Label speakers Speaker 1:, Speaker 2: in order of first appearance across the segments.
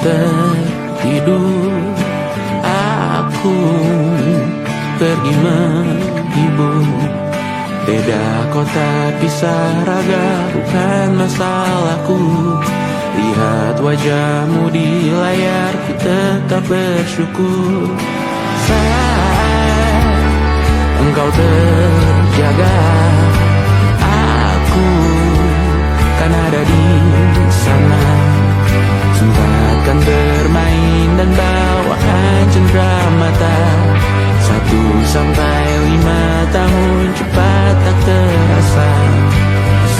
Speaker 1: tertidur, aku pergi menghibur. Beda kota pisah raga bukan masalahku. Lihat wajahmu di layar, ku tetap bersyukur. Saat engkau terjaga, aku kan ada di sana. Sempatkan bermain dan bawaan cendera mata. 1 sampai 5 tahun cepat tak terasa.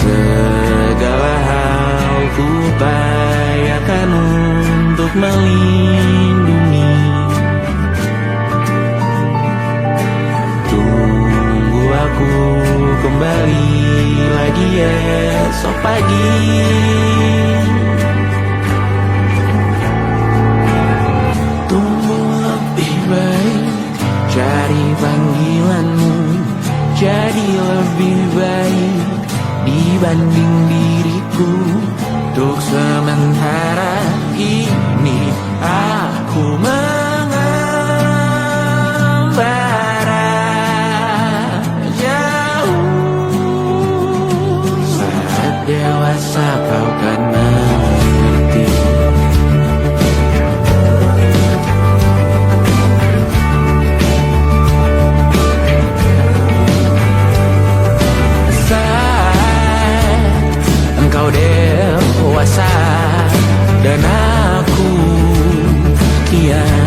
Speaker 1: Segala hal ku upayakan untuk melindungi. Tunggu aku kembali lagi esok pagi. Tumbuh lebih baik, cari panggilanmu, jadi lebih baik dibanding diriku. Untuk sementara ini aku mengembara jauh. Saat dewasa kau kan mengerti. Engkau dewasa dan aku kian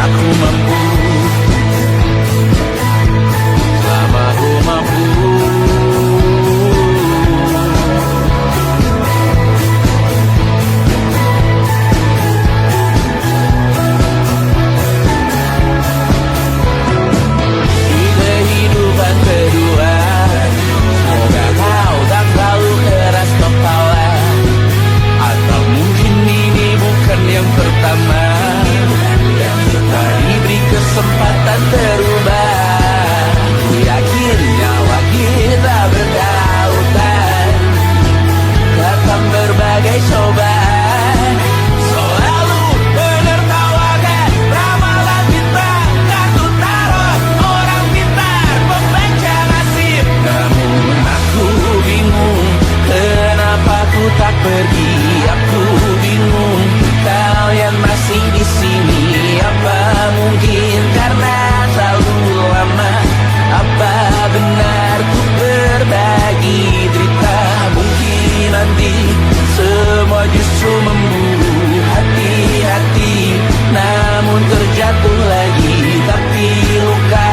Speaker 1: aku mampu, selama aku mampu. Di kehidupan kedua, semoga kau tak terlalu keras kepala. Atau mungkin ini bukan yang pertama yang kita diberi kesempatan terubah. Ku yakin nyawa kita bertautan, datang berbagai cobaan, selalu menertawakan ramalan bintang, kartu tarot orang pintar, pembaca nasib. Namun aku bingung, kenapa ku tak pergi? Aku bingung, kalian masih di sini. Apa mungkin karena terlalu lama? Apa benar ku berbagi derita? Mungkin nanti semua justru memburu hati-hati, namun terjatuh lagi. Tapi luka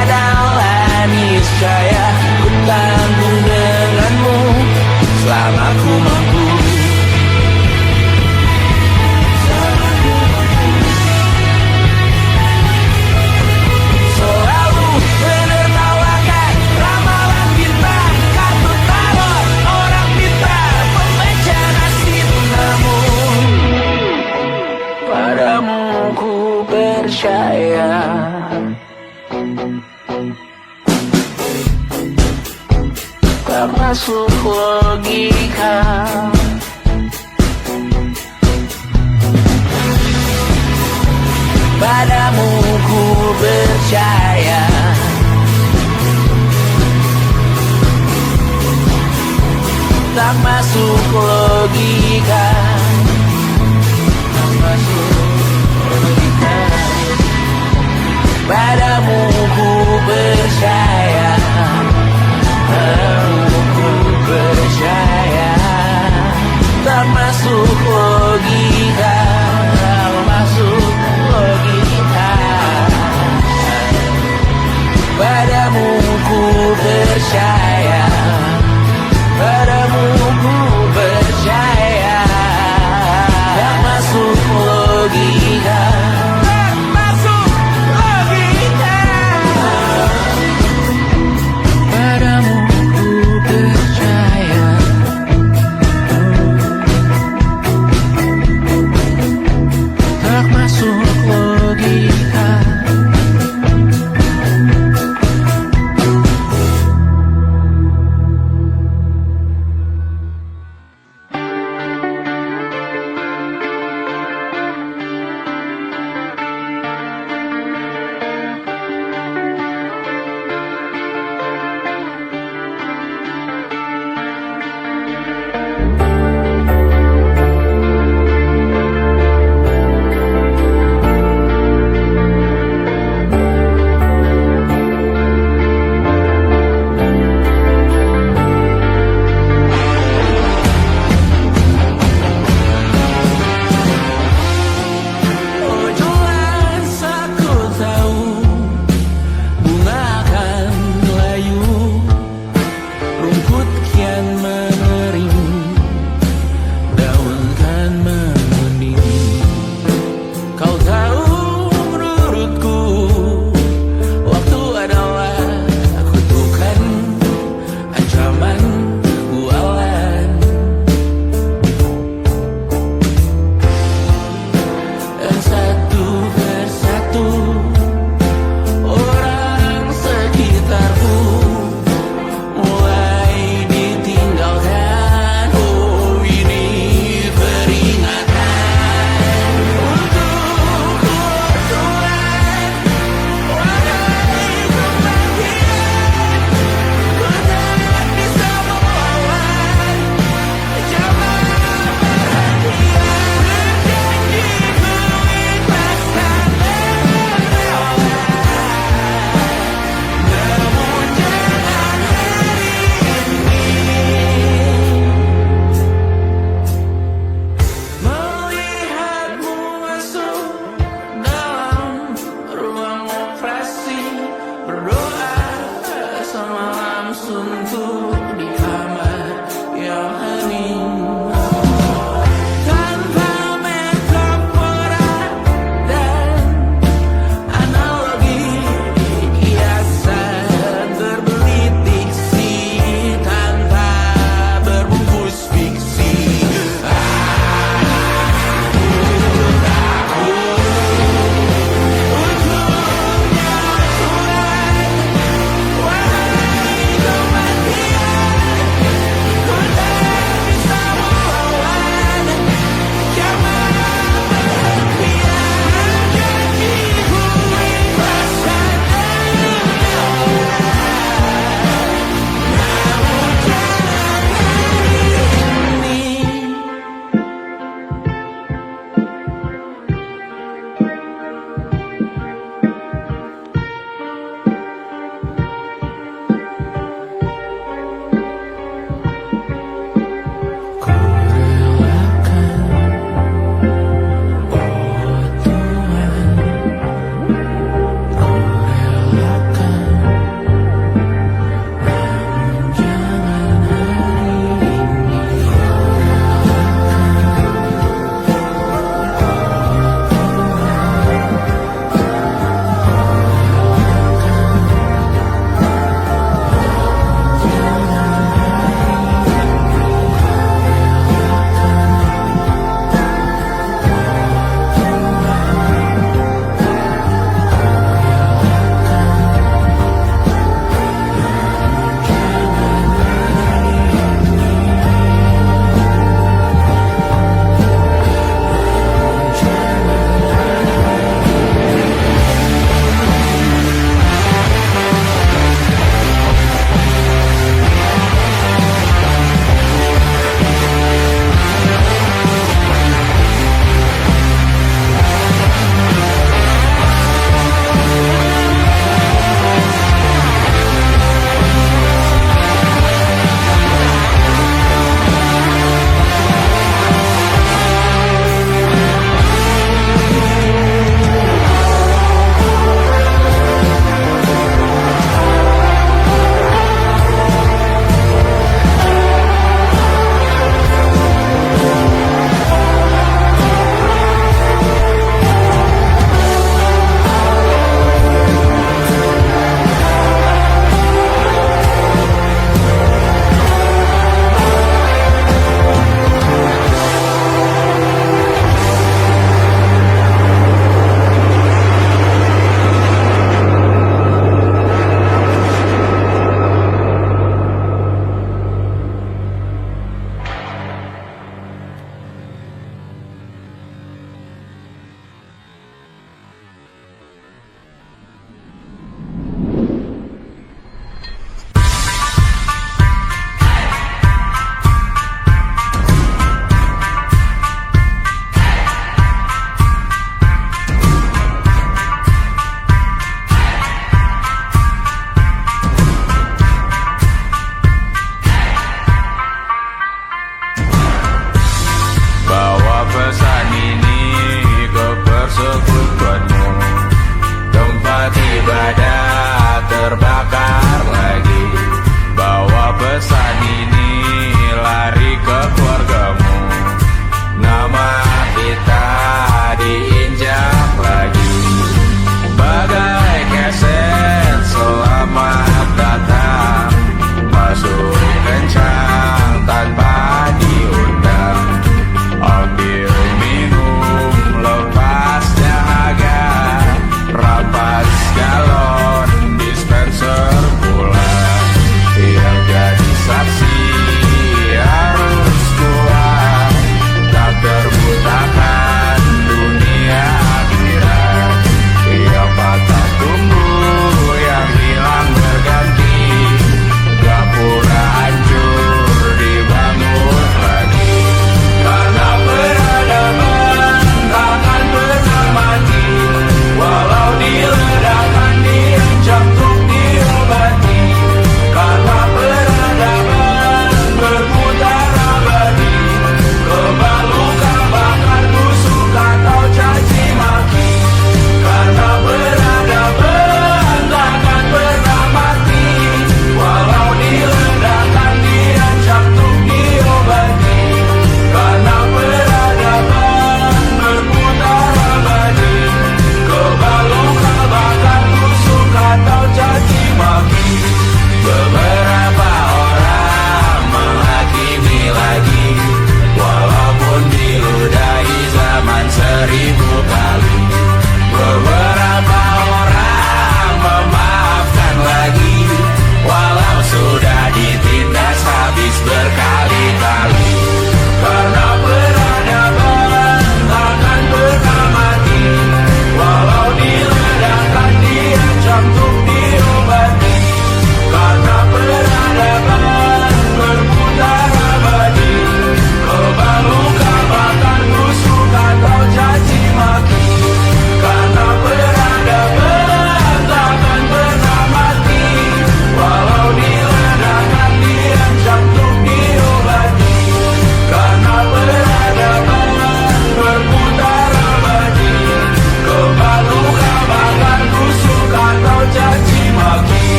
Speaker 1: adalah niscaya ku tanggung denganmu selama ku mampu. Selalu menertawakan ramalan bintang, kartu tarot orang pintar, pembaca nasib. Namun padamu ku percaya, tak masuk logika. Padamu ku percaya, tak masuk logika, tak masuk logika. Padamu ku percaya, padamu ku percaya, tak masuk logika, tak masuk logika.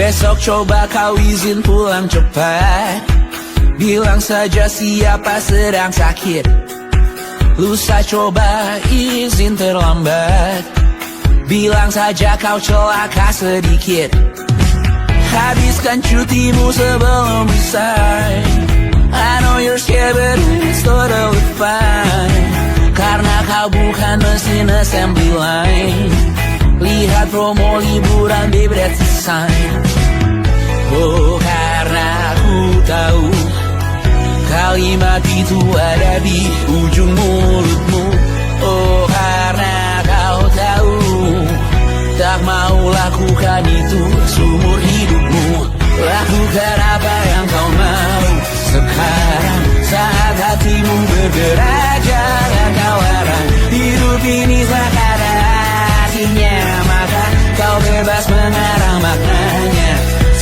Speaker 1: Besok coba kau izin pulang cepat. Bilang saja siapa sedang sakit. Lusa coba izin terlambat. Bilang saja kau celaka sedikit. Habiskan cutimu sebelum resign. I know you're scared but it's totally fine. Karena kau bukan mesin assembly line. Lihat promo liburan babe, that's a sign. Oh, karena aku tahu kalimat itu ada di ujung mulutmu. Oh, karena kau tahu tak mau lakukan itu seumur hidupmu. Lakukan apa yang kau mau sekarang saat hatimu bergerak. Jangan kau larang, hidup ini tak ada artinya, maka kau bebas mengarang maknanya.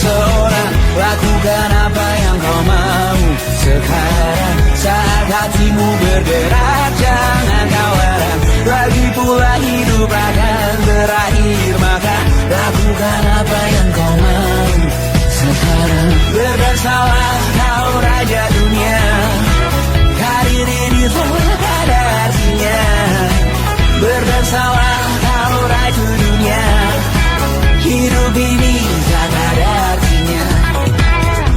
Speaker 1: Seorang lakukan apa yang kau mau sekarang saat hatimu bergerak. Jangan kau larang, lagi pula hidup akan berakhir, maka lakukan apa yang kau mau sekarang. Berdansalah kau raja dunia, karir ini tak ada artinya. Berdansalah kau raja dunia, hidup ini tak ada artinya.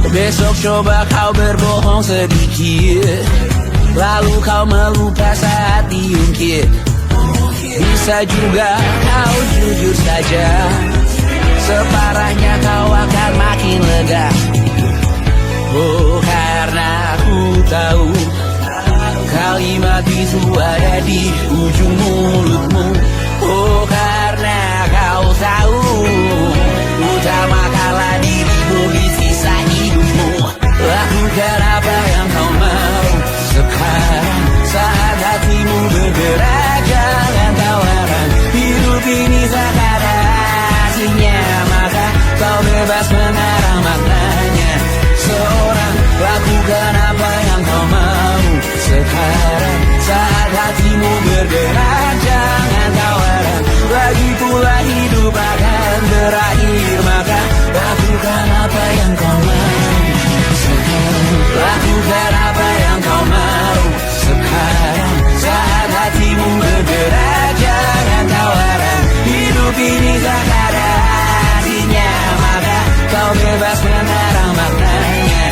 Speaker 1: Besok coba kau berbohong sedikit, lalu kau melupa saat diungkit. Bisa juga kau jujur saja, separahnya kau akan makin lega. Oh, karena aku tahu kalimat itu ada di ujung mulutmu. Oh, karena kau tahu utamakanlah dirimu di sisa hidupmu. Lakukan apa yang kau mau sekarang saat hatimu bergerak. Jangan kau larang, hidup ini tak ada artinya, maka kau bebas mengarang maknanya. Seorang lakukan apa yang kau mau sekarang saat hatimu bergerak. Jangan kau larang, lagi pula hidup akan berakhir, maka lakukan apa yang kau mau sekarang. Lakukan apa yang kau mau sekarang saat hatimu bergerak. Jangan kau larang, hidup ini tak ada artinya, maka kau bebas mengarang maknanya.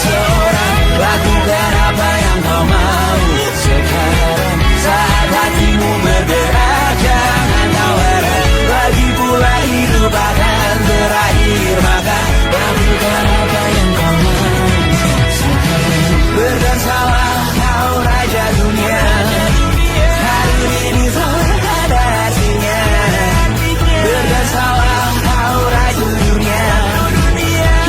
Speaker 1: Seorang lakukan apa yang kau mau sekarang saat hatimu bergerak. Jangan kau larang, lagi pula hidup akan berakhir, maka lakukan apa yang kau mau sekarang. Berdansalah kau raja dunia, hari ini tak ada artinya. Berdansalah kau raja dunia,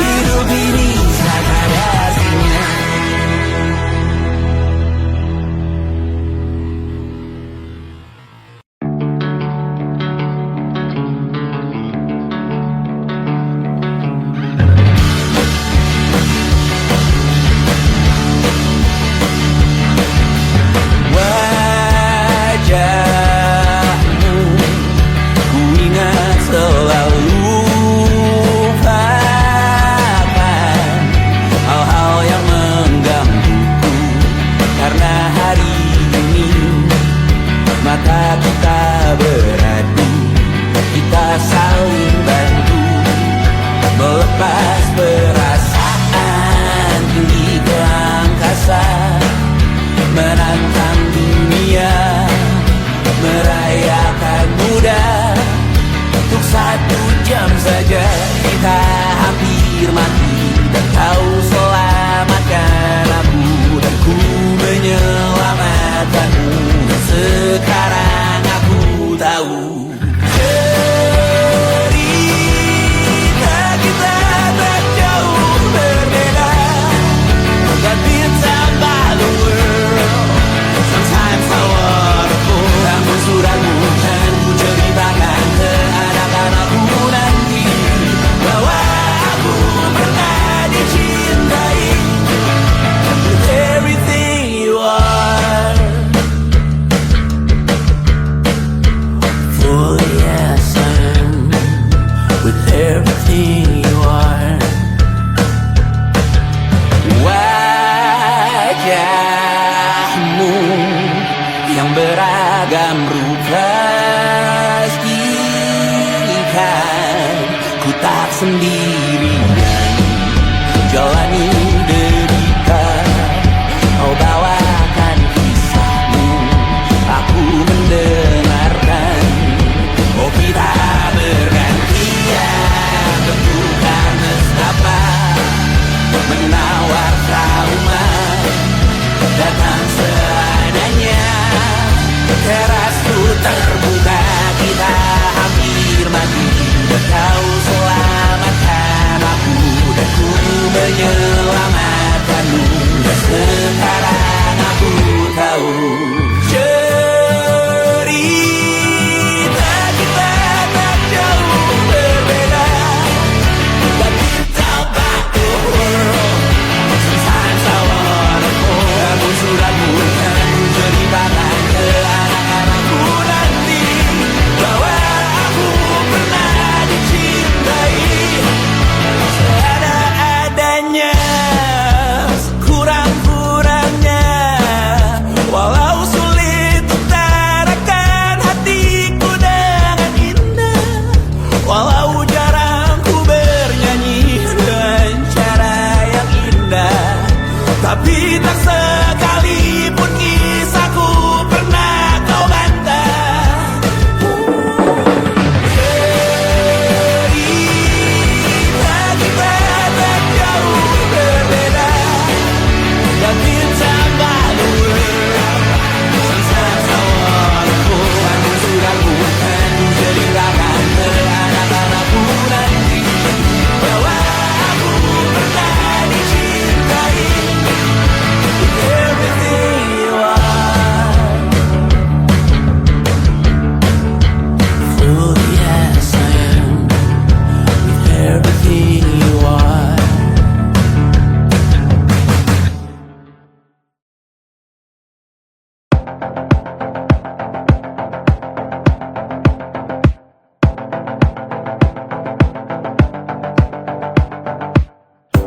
Speaker 1: hidup ini tak ada artinya. Wajahmu ku ingat selalu, lupakan hal-hal yang menggangguku. Karena hari ini mata kita beradu, kita saling bantu melepas perasaan tinggi ke angkasa, menantang dunia, merayakan muda. Untuk 1 jam saja kita hampir mati, dan kau selamatkan aku, dan ku menyelamatkanmu. Dan sekarang aku tahu cerita kita tak jauh berbeda. But bintang the world, sometimes I wanna fall. Namun suratmu dan ku ceritakan keadaan aku nanti, bahwa aku pernah dicintai with everything you are. For pastikan ku tak sendirian jalani derita. Kau bawakan kisahmu, aku mendengarkan. Oh kita bergantian, tentukan nestapa menawar trauma datang seadanya. Terasku terbuka, kita hampir mati. Kau selamatkan aku dan ku menyelamatkanmu. Dan sekarang aku tahu cerita kita tak jauh berbeda. But it's about the world. Sometimes I wanna fall. Namun suratmu kan ceritakan ke anak-anakku nanti bahwa aku pernah dicintai seada-adanya, sekurang-kurangnya. Walau sulit utarakan hatiku dengan indah, walau jarang ku bernyanyi dengan cara yang indah, tapi tak sekalipun kisahku pernah kau bantah. Cerita kita tak jauh berbeda, but it's about the world. Sometimes I wanna fall. Namun suratmu kan ceritakan ke anak-anakku nanti bahwa aku pernah dicintai. Everything you are, truly yes I am. With everything you are.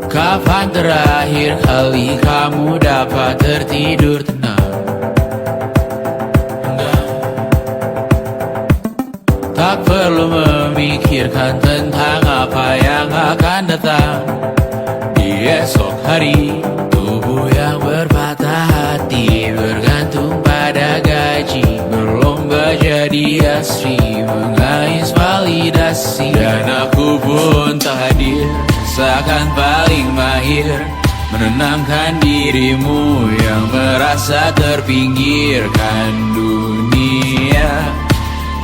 Speaker 1: Kapan terakhir kali kamu dapat tertidur tenang? Tak perlu memikirkan tentang apa yang akan datang di esok hari. Tubuh yang berpatah hati bergantung pada gaji, berlomba jadi asri, mengais validasi. Dan aku pun tak hadir, seakan paling mahir menenangkan dirimu yang merasa terpinggirkan dunia.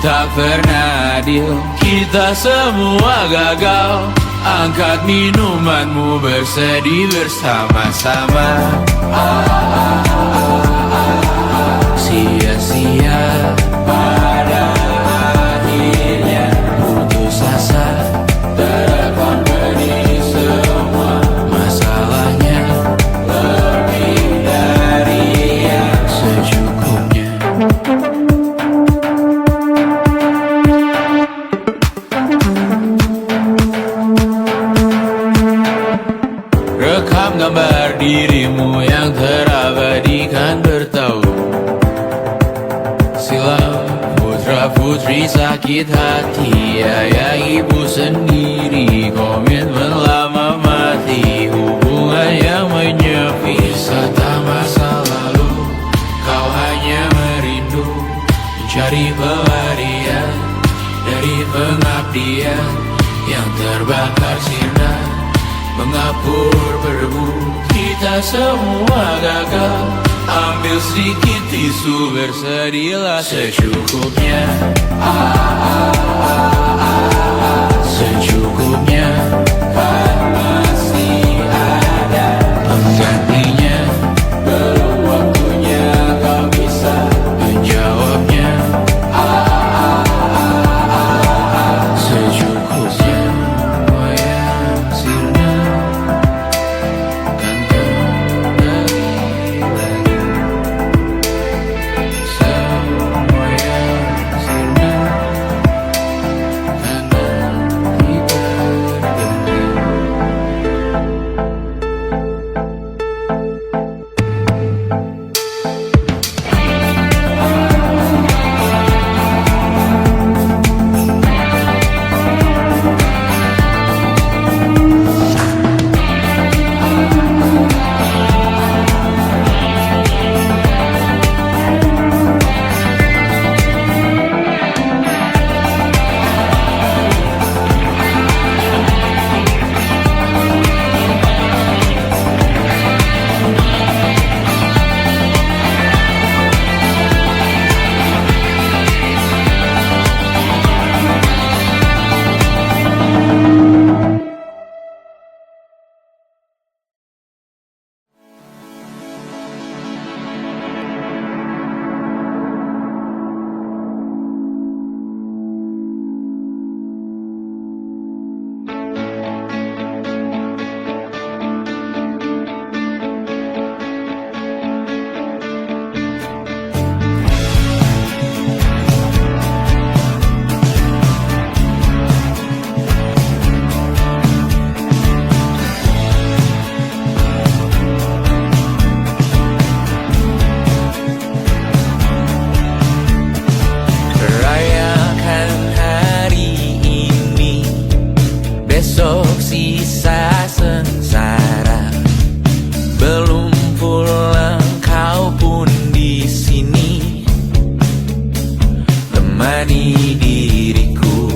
Speaker 1: Tak pernah adil, kita semua gagal. Angkat minumanmu, bersedih bersama-sama. Sia-sia pada akhirnya putus asa, terekam pedih semua. Masalahnya lebih dari yang secukupnya. Rekam gambar dirimu yang terabadikan bertahun silam. Putra-putri sakit hati, ayah ibu sendiri, komitmen lama mati, hubungan yang menyepi. Wisata masa lalu, kau hanya merindu, mencari pelarian dari pengabdian yang terbakar sinar, mengapur berdebu. Kita semua gagal, ambil sedikit tisu, bersedihlah secukupnya. Secukupnya, kan masih ada penggantinya. Belum waktunya kau bisa menjawabnya. Secukupnya, semua yang sirna kan kembali lagi. Semua yang sirna menemani diriku.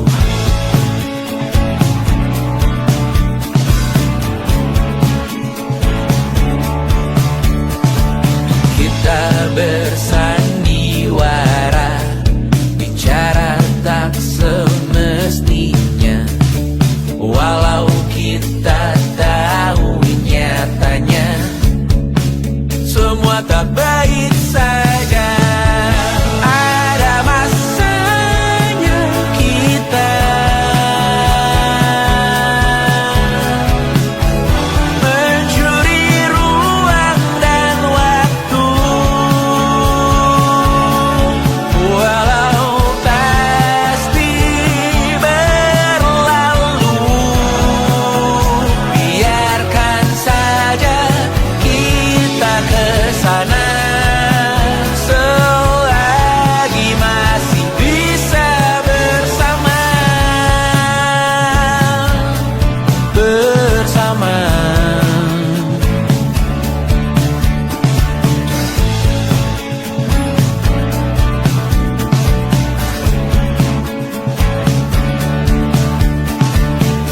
Speaker 1: Kita bersandiwara, bicara tak semestinya, walau kita tahu nyatanya semua tak baik saja. Ada masanya kita mencuri ruang dan waktu, walau pasti berlalu. Biarkan saja kita kesana selagi masih bisa bersama.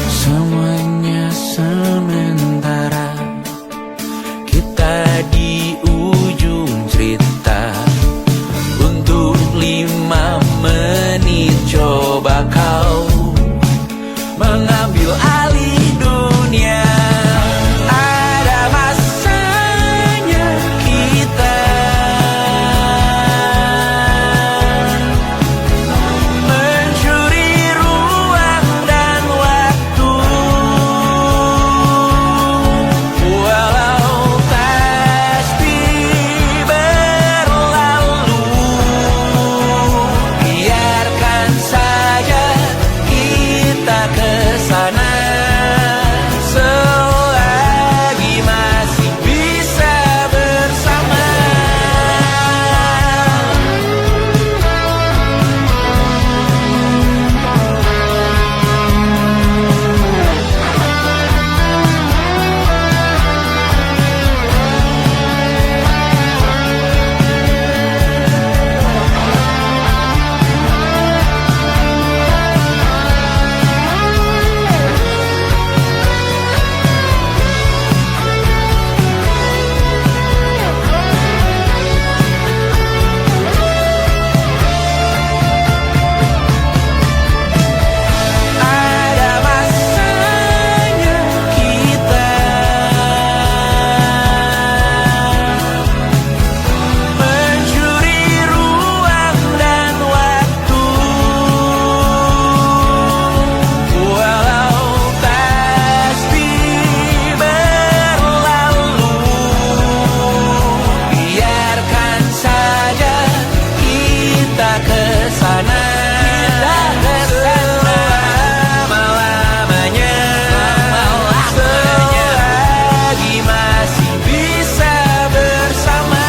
Speaker 1: Semuanya sementara, kita di ujung cerita. Untuk 5 menit coba kau mengambil alih dunia. Ada masanya kita mencuri ruang dan waktu, walau pasti berlalu. Biarkan saja kita kesana selagi masih bisa bersama. Ada masanya kita mencuri ruang dan waktu, walau pasti berlalu. Biarkan saja kita kesana selama-lamanya, selagi masih bisa bersama.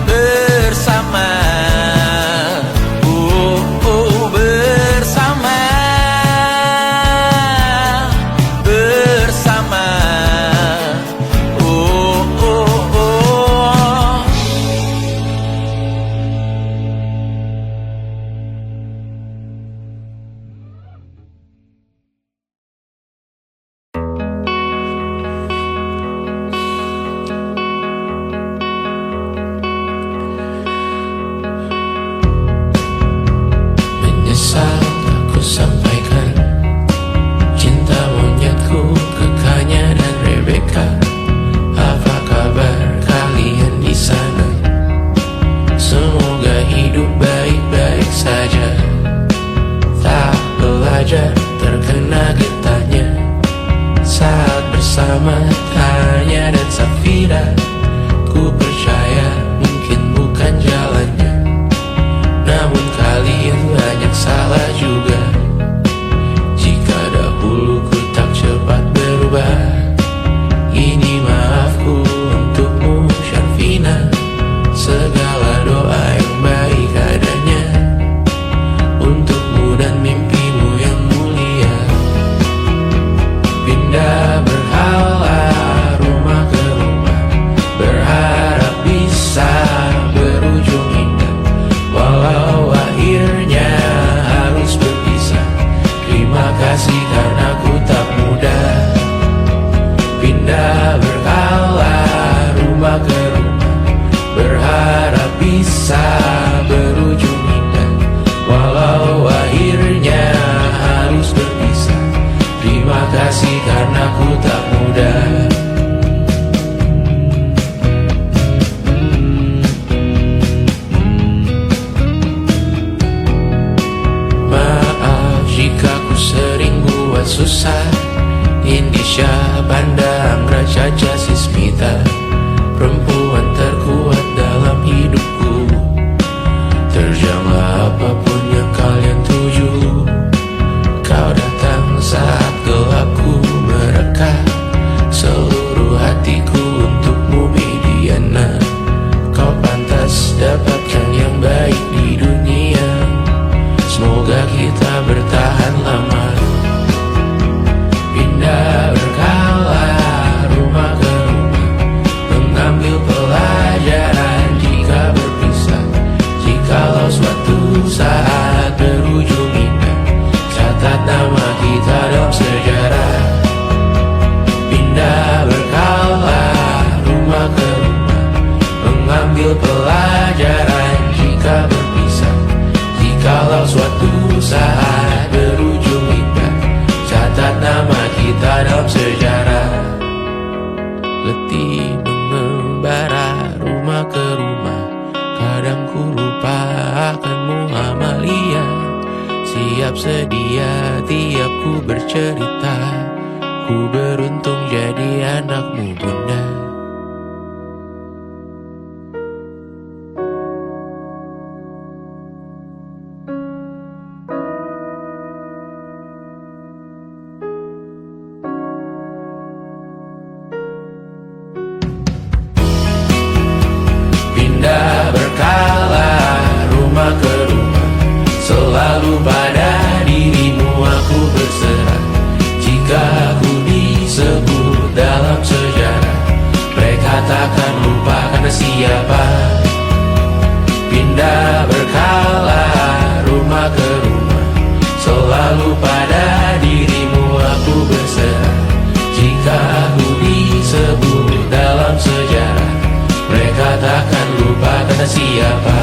Speaker 1: Bersama, bersama, bersama, menyesal aku sampaikan cinta monyetku ke Kanya dan Rebecca. Apa kabar kalian di sana? Semoga hidup baik-baik saja. Tak belajar terkena getahnya saat bersama Tanya dan Safira. Ku percaya mungkin bukan jalannya, namun kalian banyak salah juga. susah. Indonesia pandang Raja Jasismita, perempuan terkuat dalam hidupku. Terjanglah apapun yang kalian tuju. Kau datang saat gelapku mereka. Seluruh hatiku untukmu Mediana. Kau pantas dapatkan yang baik di dunia. Semoga kita bertahan lama. Pindah berkala rumah ke rumah, mengambil pelajaran jika berpisah. Jikalau suatu saat berujung indah, catat nama kita dalam sejarah. Pindah berkala rumah ke rumah, mengambil pelajaran jika berpisah. Jikalau suatu saat berujung indah, catat nama kita dalam sejarah. Letih mengembara rumah ke rumah, kadang ku lupa akanmu Amalia. Siap sedia tiap ku bercerita, ku beruntung jadi anakmu bunda. Pindah berkala rumah ke rumah, selalu pada dirimu aku berserah. Jika aku disebut dalam sejarah, mereka takkan lupa karena siapa. Pindah berkala rumah ke rumah, selalu pada dirimu aku berserah. Jika aku disebut dalam sejarah, mereka takkan lupa karena siapa.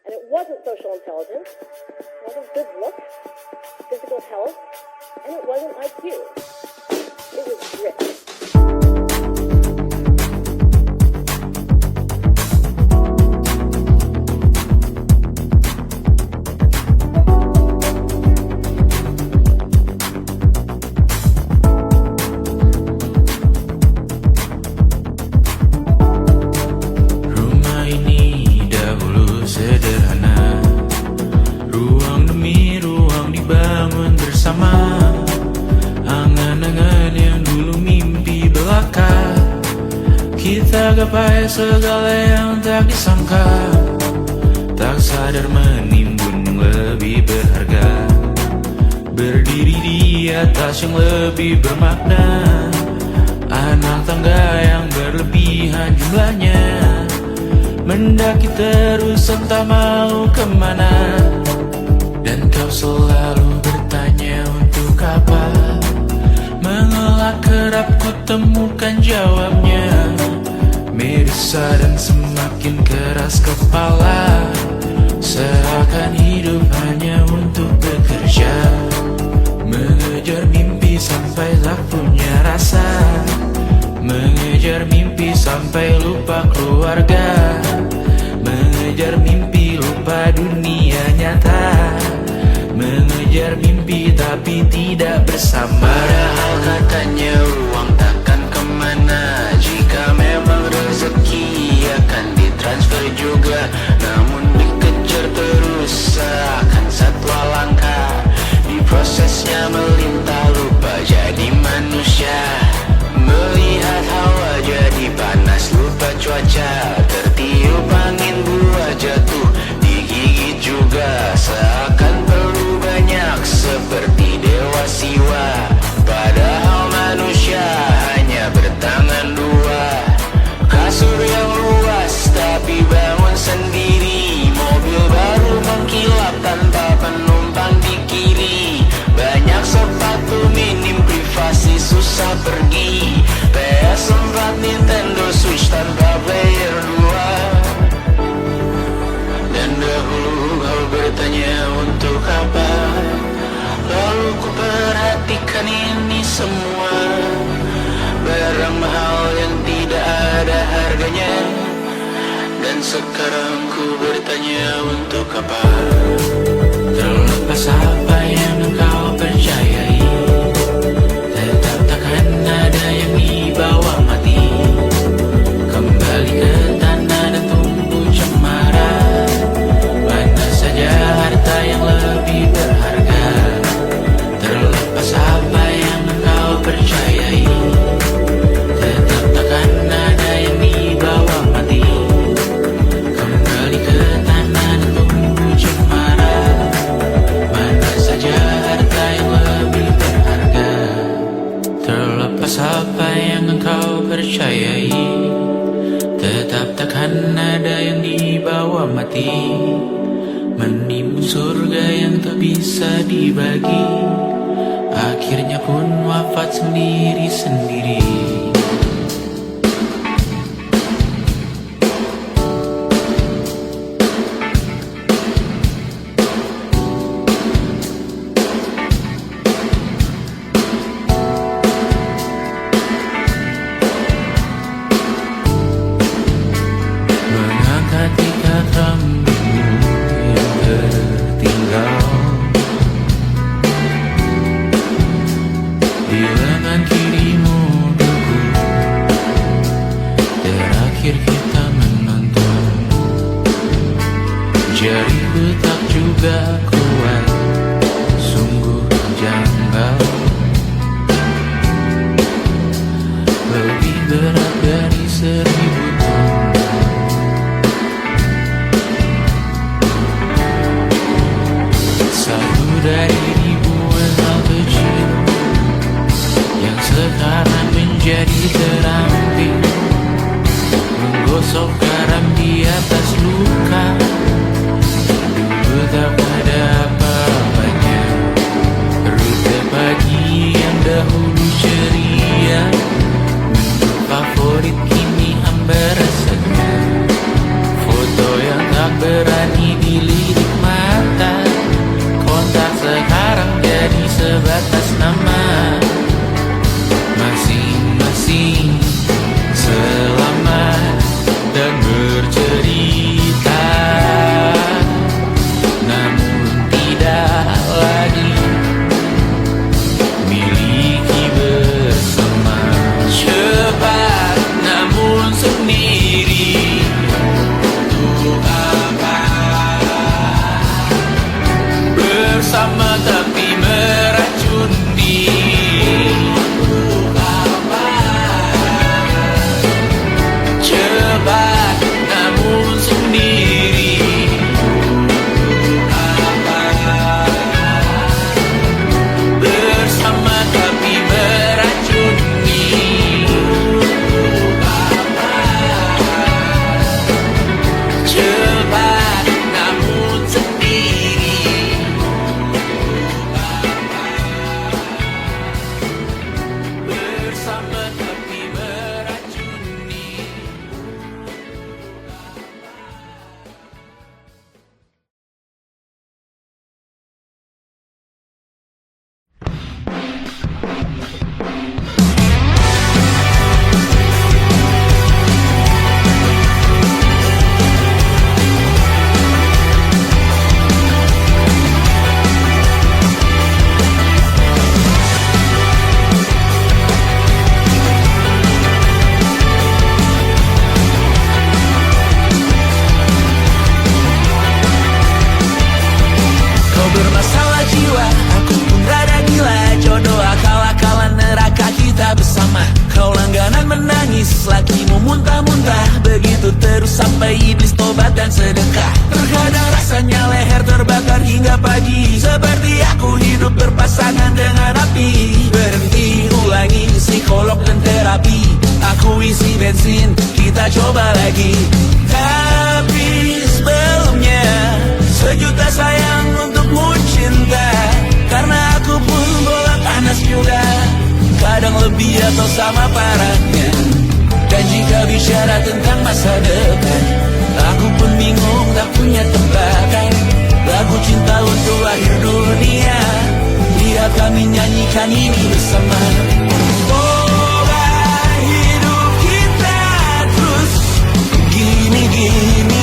Speaker 2: And it wasn't social intelligence, it wasn't good looks, physical health, and it wasn't IQ. It was grit.
Speaker 1: Sederhana, ruang demi ruang dibangun bersama. Angan-angan yang dulu mimpi belaka, kita gapai segala yang tak disangka. Tak sadar menimbun yang lebih berharga, berdiri di atas yang lebih bermakna. Anak tangga yang berlebihan jumlahnya, mendaki terus entah mau kemana. Dan kau selalu bertanya untuk apa, mengelak kerap ku temukan jawabnya. Merisa dan semakin keras kepala, seakan hidup hanya untuk bekerja. Mengejar mimpi sampai tak punya rasa, mengejar mimpi sampai lupa keluarga, mengejar mimpi lupa dunia nyata, mengejar mimpi tapi tidak bersama. Padahal katanya uang takkan kemana, jika memang rezeki akan ditransfer juga. Namun dikejar terus seakan satwa langka, di prosesnya melintah lupa jadi manusia. Melihat hawa jadi panas lupa cuaca, tertiup angin buah jatuh digigit juga. Seakan perlu banyak seperti dewa Dan sekarang ku bertanya untuk apa? Terlepas apa yang engkau percayai, tetap takkan ada yang dibawa mati. Kembali ke tanah dan tumbuh cemara. Mana saja harta yang lebih berharga. Terlepas apa yang engkau percayai, tetap takkan ada yang dibawa mati. Kembali ke tanah dan tumbuh cemara. Mana saja harta yang lebih berharga. Terlepas apa yang engkau percayai, tetap takkan ada yang dibawa mati. Menimbun surga yang tak bisa dibagi, akhirnya pun wafat sendiri-sendiri. Mengangkat ikat rambutmu yang tertinggal di lengan kirimu dulu. Terakhir kita menonton, jariku tak juga kuat, sungguh janggal. Lebih berat dari 1000 ton. Satu dari ribuan hal kecil yang sekarang menjadi terampil, menggosok garam di atas luka. Dulu tak ada apa-apanya, rute pagi yang dahulu ceria, menu favorit kini hambar rasanya. Foto yang tak berani dilirik mata, kontak sekarang jadi sebatas nama. Masing-masing selamat dan bercerita, namun tidak lagi miliki bersama. Cepat namun sendiri, untuk apa? Bersama tapi meracuni. Untuk apa? Cepat namun sendiri. Untuk apa? Bersama tapi meracuni. Untuk apa? Cepat namun sendiri. Bersama tapi meracuni. Kau bermasalah jiwa, aku pun rada gila. Jodoh akal-akalan neraka kita bersama. Kau langganan menangis, lakimu muntah-muntah. Begitu terus sampai iblis tobat dan sedekah. Terkadang rasanya leher terbakar hingga pagi, seperti aku hidup berpasangan dengan api. Berhenti, ulangi psikolog dan terapi. Aku isi bensin, kita coba lagi. Tapi sebelumnya, sejuta sayang untukmu cinta. Karena aku pun bola panas juga, kadang lebih atau sama parahnya. Dan jika bicara tentang masa depan, aku pun bingung tak punya tebakan. Lagu cinta untuk akhir dunia, biar kami nyanyikan ini bersama. Semoga hidup kita terus gini-gini.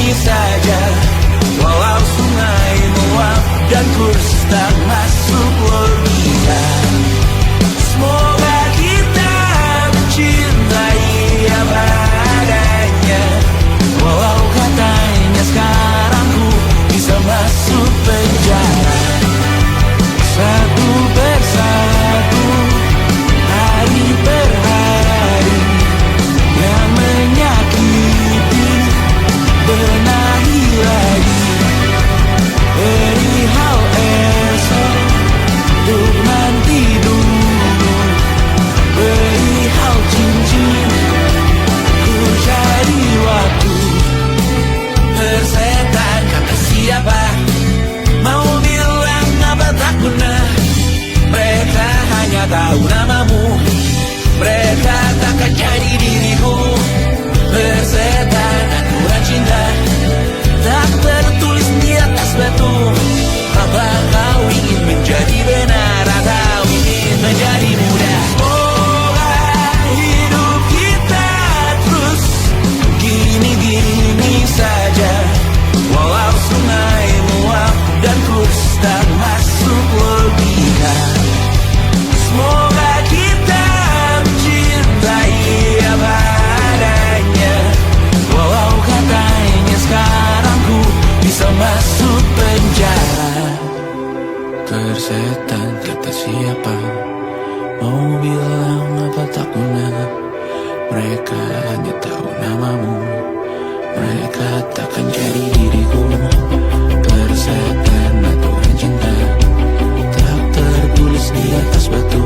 Speaker 1: masuk penjara. Persetan kata siapa, mau bilang apa tak guna. Mereka hanya tahu namamu, mereka takkan jadi diriku. Persetan aturan cinta tak tertulis di atas batu.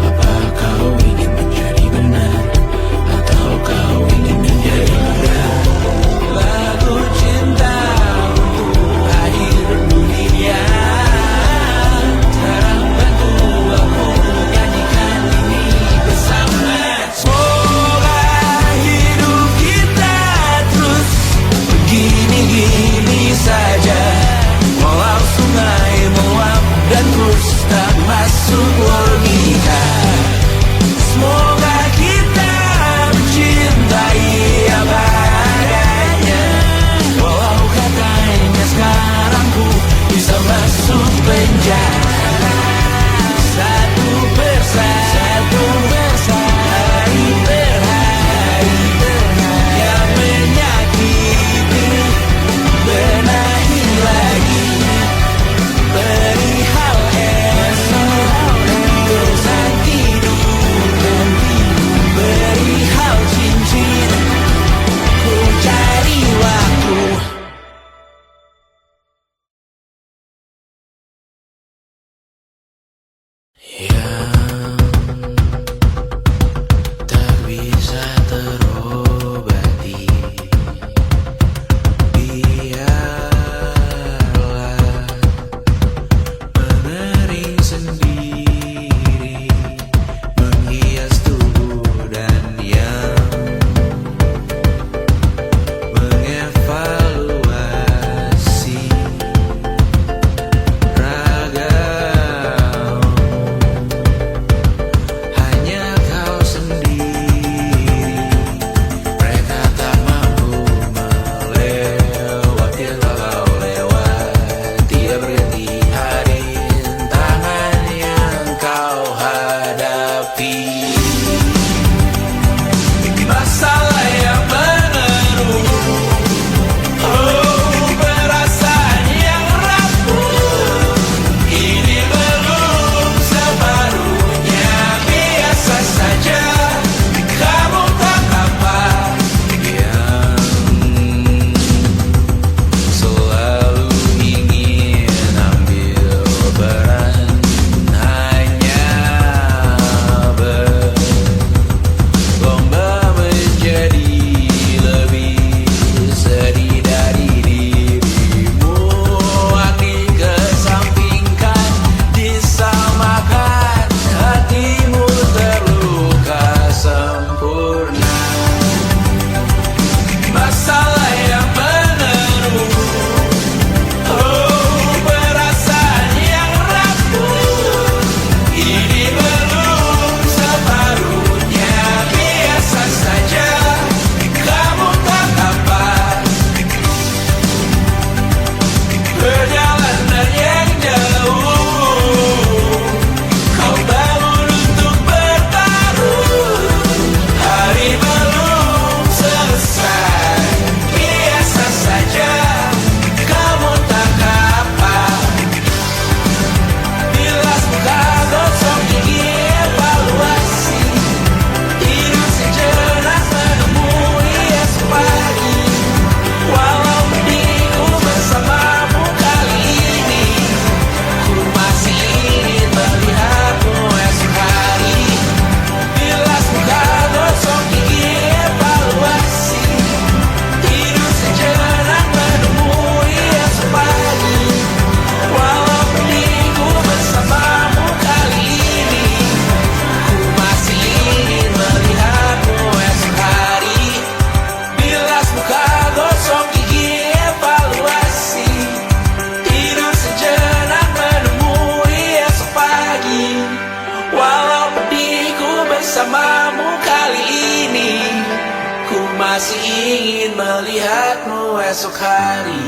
Speaker 1: Apa kau ingin menjadi benar, atau kau ingin menjadi mudah? Lagu cinta untuk akhir dunia, sekarang bantu aku nyanyikan ini bersama. Semoga hidup kita terus begini-gini saja, walau sungai meluap dan terus tak masuk logika. Semoga kita mencintai apa adanya, walau katanya sekarang ku bisa masuk penjara. Satu persatu, hari per hari, yang menyakiti benahi lagi. Perihal esok, urusan tidur dan perihal cincin, ku cari waktu. Yang tak bisa terobati, biarlah mengering sendiri, menghias tubuh dan yang mengevaluasi ragam. Hanya kau sendiri, mereka tak mampu melewati walau lewat tiap berganti hari, tangan yang kau hadapi. Masalah yang menerus, oh perasaan yang rapuh, ini belum separuhnya, biasa saja. Kamu tak apa yang selalu ingin ambil peran, hanya berlomba menjadi lebih sedih dari dirimu. Dikesampingkan, disamakan, hatimu terluka sempurna. Masalah yang menerus, oh perasaan yang rapuh, ini belum separuhnya, biasa saja. Kamu tak apa perjalanan yang jauh, kau bangun untuk bertaruh. Hari belum selesai, biasa saja. Kamu tak apa, bilas muka gosok gigi evaluasi, tidur sejenak menemui esok pagi. Walau mendingku bersamamu kali ini, ku masih ingin melihatmu esok hari. Bilas muka gosok gigi evaluasi, tidur sejenak menemui esok pagi. Walau mendingku bersamamu kali ini, ku masih ingin melihatmu esok hari. Bilas muka gosok gigi evaluasi, tidur sejenak menemui esok pagi. Walau pedihku bersamamu kali ini, ku masih ingin melihatmu esok hari.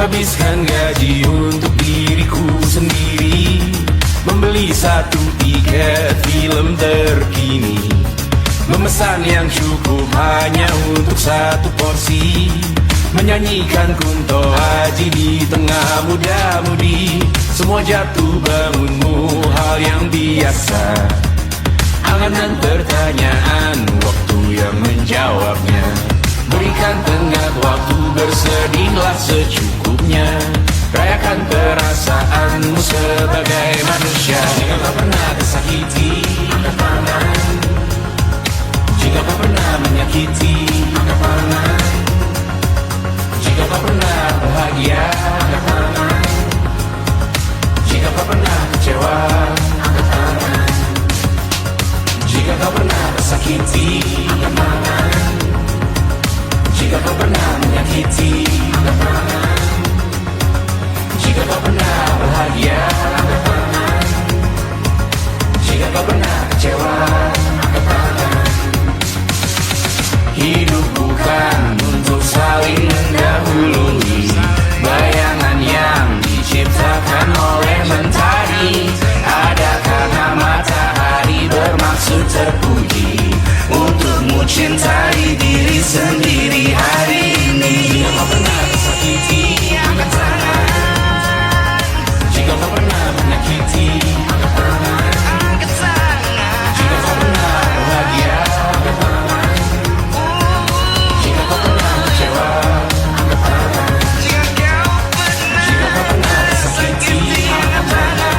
Speaker 1: Menghabiskan gaji untuk diriku sendiri, membeli satu tiket film terkini, memesan yang cukup hanya untuk satu porsi, menyanyikan Kunto Aji di tengah muda-mudi. Semua jatuh bangunmu hal yang biasa, angan dan pertanyaan, waktu yang menjawabnya. Berikan tenggat waktu, bersedihlah secukupnya, rayakan perasaanmu sebagai manusia. Jika kau pernah tersakiti, angkat tangan. Jika kau pernah menyakiti, angkat tangan. Jika kau pernah bahagia, angkat tangan. Jika kau pernah kecewa, angkat tangan. Jika kau pernah tersakiti, angkat tangan. Jika kau pernah menyakiti, angkat tangan. Jika kau pernah bahagia, angkat tangan. Jika kau pernah kecewa, angkat tangan. Hidup bukan untuk saling mendahului, bayangan yang diciptakan oleh mentari. Ada karena matahari bermaksud terpuji, untukmu cintai diri sendiri hari ini. Jika kau pernah tersakiti, angkat tangan. Jika kau pernah menyakiti, angkat tangan. Jika kau pernah bahagia, angkat tangan. Jika kau pernah kecewa, angkat tangan. Jika kau pernah tersakiti, angkat tangan.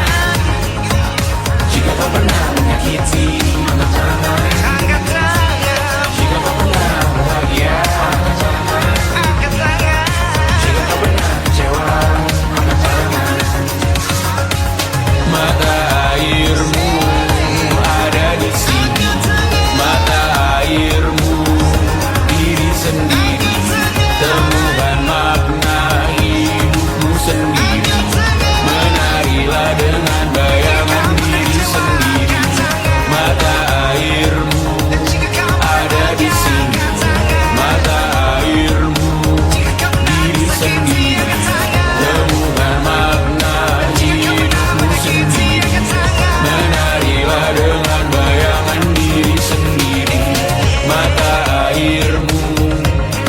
Speaker 1: Jika kau pernah menyakiti, angkat tangan. Jika kau pernah bahagia, angkat tangan. Jika kau pernah kecewa, angkat tangan. Mata airmu ada di sini, mata airmu diri sendiri, temukan makna hidupmu sendiri. Menarilah dengan bayangan diri sendiri. Mata airmu ada di sini, mata airmu diri sendiri, temukan makna hidupmu sendiri. Menarilah dengan bayangan diri sendiri. Mata airmu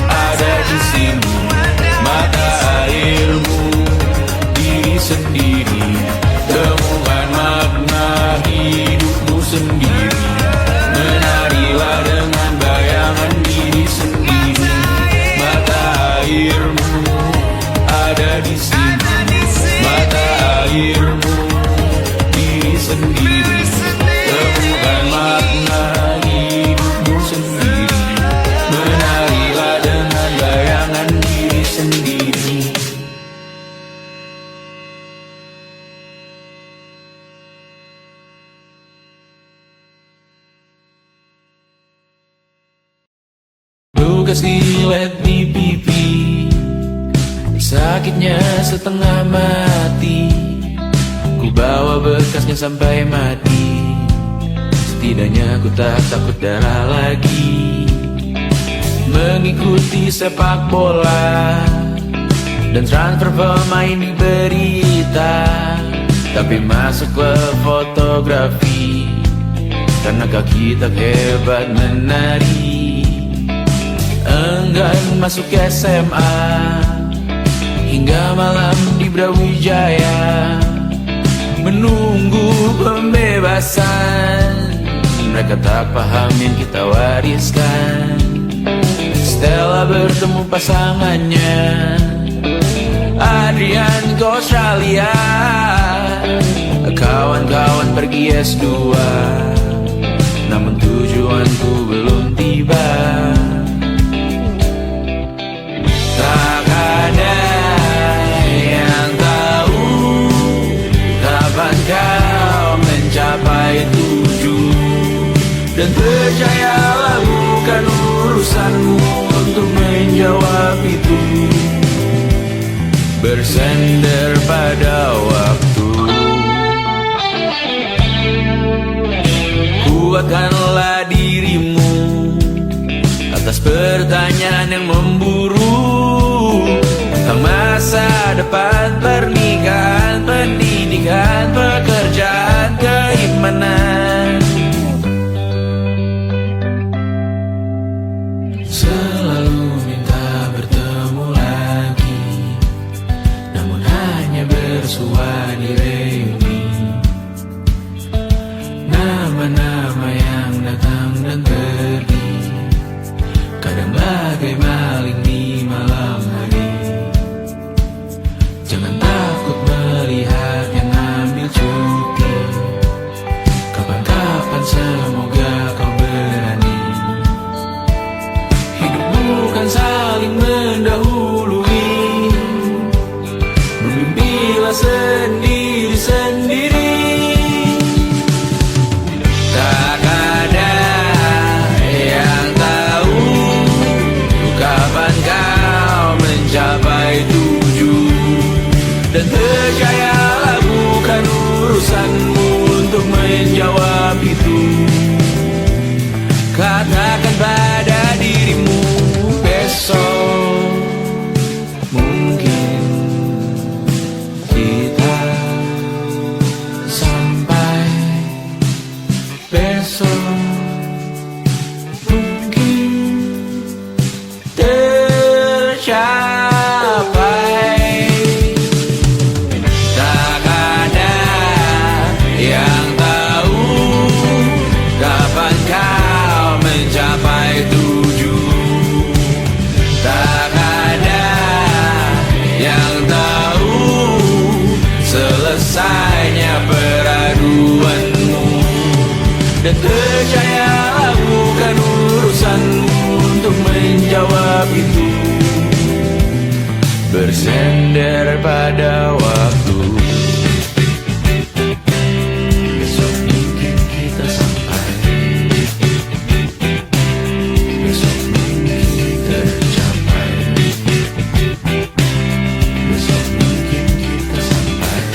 Speaker 1: ada di sini, mata airmu diri sendiri, temukan makna hidupmu sendiri. Menarilah dengan bayangan diri sendiri. Mata airmu ada di sini, mata airmu diri sendiri, temukan makna hidupmu sendiri. Menarilah dengan bayangan diri sendiri. Luka silet di pipi, sakitnya setengah mati. Ku bawa bekasnya sampai mati, setidaknya ku tak takut darah lagi. Mengikuti sepak bola dan transfer pemain di berita, tapi masuk klub fotografi karena kaki tak hebat menari. Enggan masuk SMA hingga malam di Brawijaya, menunggu pembebasan. Mereka tak paham yang kita wariskan. Stella bertemu pasangannya, Adrian ke Australia, kawan-kawan pergi S2, namun tujuanku belum tiba. Tak ada yang tahu kapan kau mencapai tujuan, dan percayalah bukan urusanmu untuk menjawab itu. Bersender pada waktu, kuatkanlah dirimu atas pertanyaan yang memburu tentang masa depan, pernikahan, pendidikan, pekerjaan, keimanan. Selalu minta bertemu lagi, namun hanya bersua di reuni. Nama-nama yang datang dan pergi, kadang bagai maling di malam hari. Jangan takut melihat yang ambil cuti, kapan-kapan semoga kau berani. Hidup bukan saling mendahului, bermimpilah sendiri-sendiri. Tak ada yang tahu kapan kau mencapai tujuh, dan percayalah bukan urusanmu untuk menjawab itu. Katakan pada dirimu besok mungkin kita sampai, besok mungkin tercapai. Tak ada yang tahu kapan kau mencapai tujuh. Tak ada yang tahu selesainya peraduanmu, dan percayalah bukan urusanmu untuk menjawab itu. Bersender pada waktu, besok mungkin kita sampai, besok mungkin tercapai, besok mungkin kita sampai.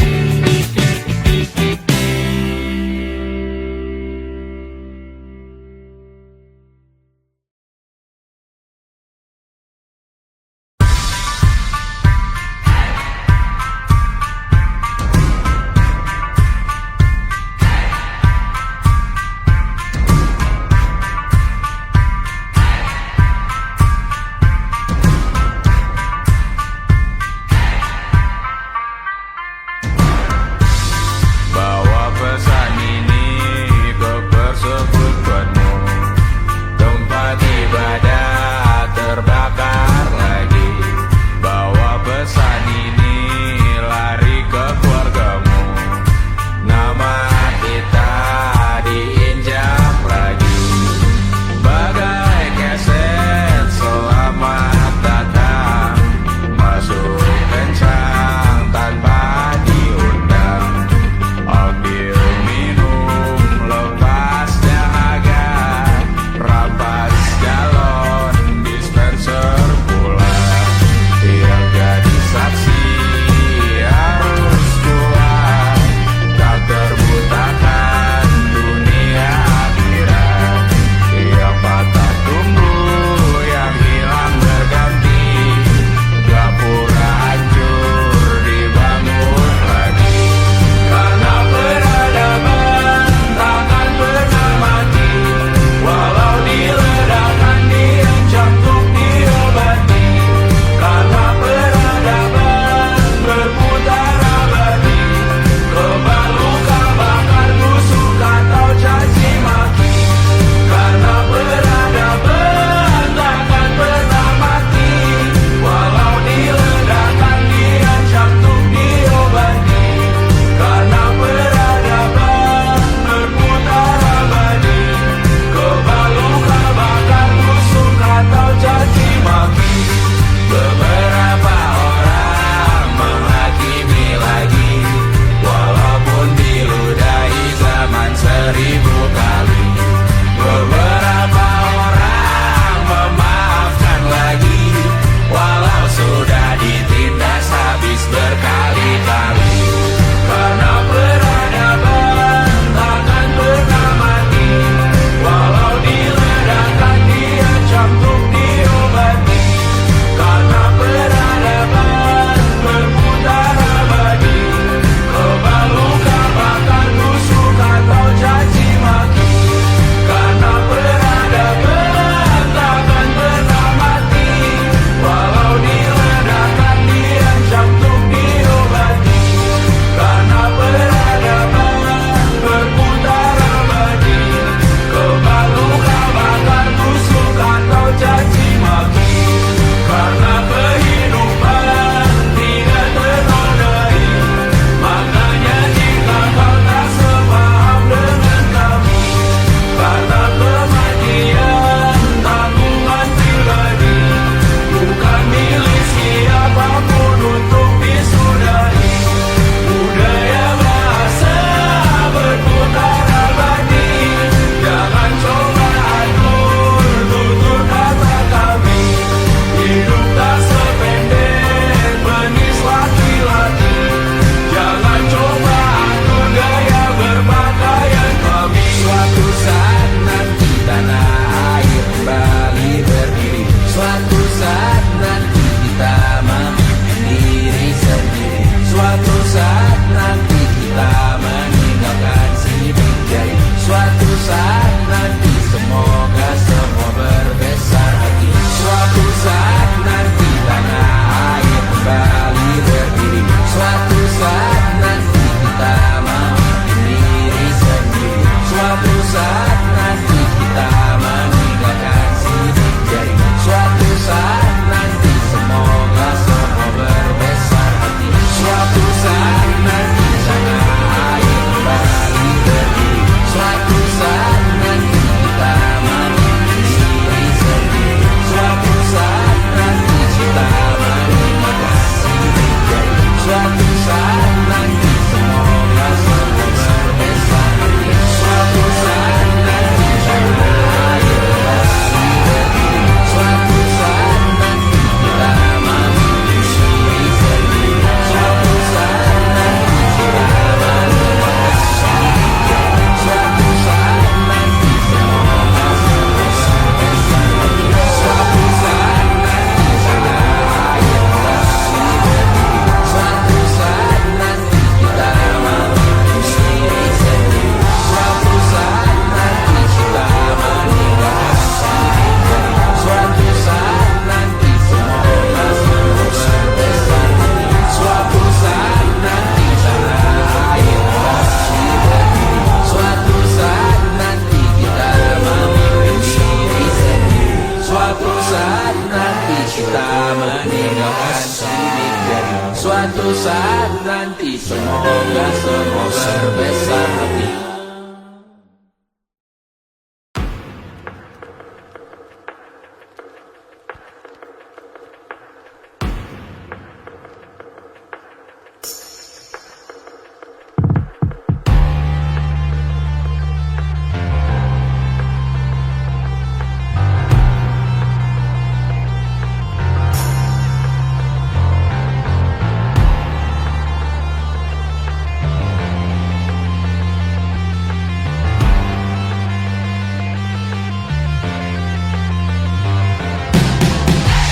Speaker 1: saat nanti. Semoga semua berbesar hati.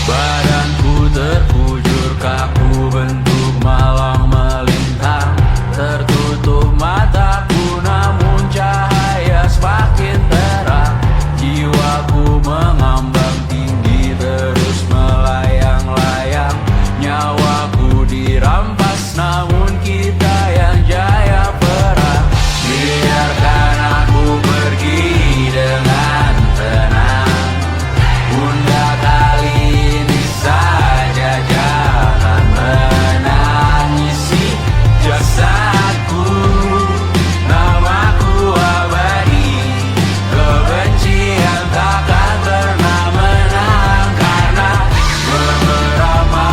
Speaker 1: Badanku terkujur kaku bentuk malang melintang. Tertutup mataku namun cahaya semakin terang. Jiwaku mengambang tinggi terus melayang-layang. Nyawaku dirampas namun kita yang jaya perang. Biarkan aku pergi dengan tenang. Bunda kali ini saja jangan menangisi jasadku. Namaku abadi, kebencian takkan pernah menang. Karena beberapa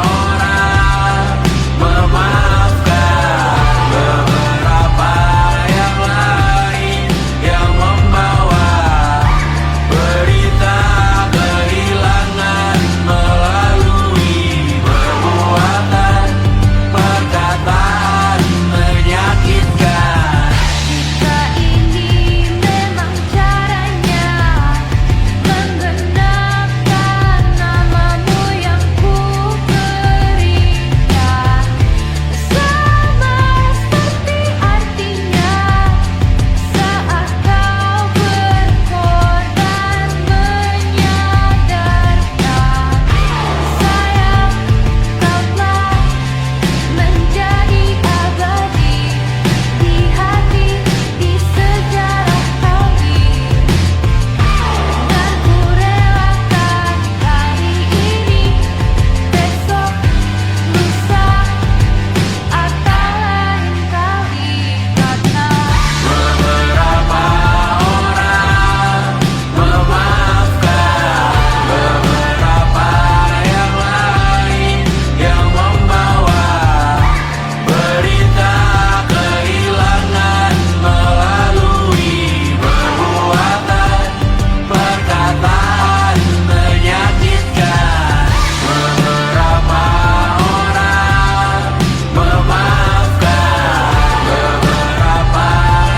Speaker 1: orang memaafkan, beberapa yang lain yang membawa berita kehilangan melalui perbuatan, perkataan menyakitkan.
Speaker 3: Jika ini memang caranya menggenapkan namamu yang ku berikan, sama seperti artinya saat kau berkorban menyadarkan. Sayang, kau telah menjadi abadi di hati, di sejarah kami. Dan ku relakan kali ini, besok, lusa, atau lain kali. Karena
Speaker 1: Beberapa orang memaafkan, beberapa yang lain yang membawa berita kehilangan melalui perbuatan, perkataan menyakitkan. Beberapa orang memaafkan, beberapa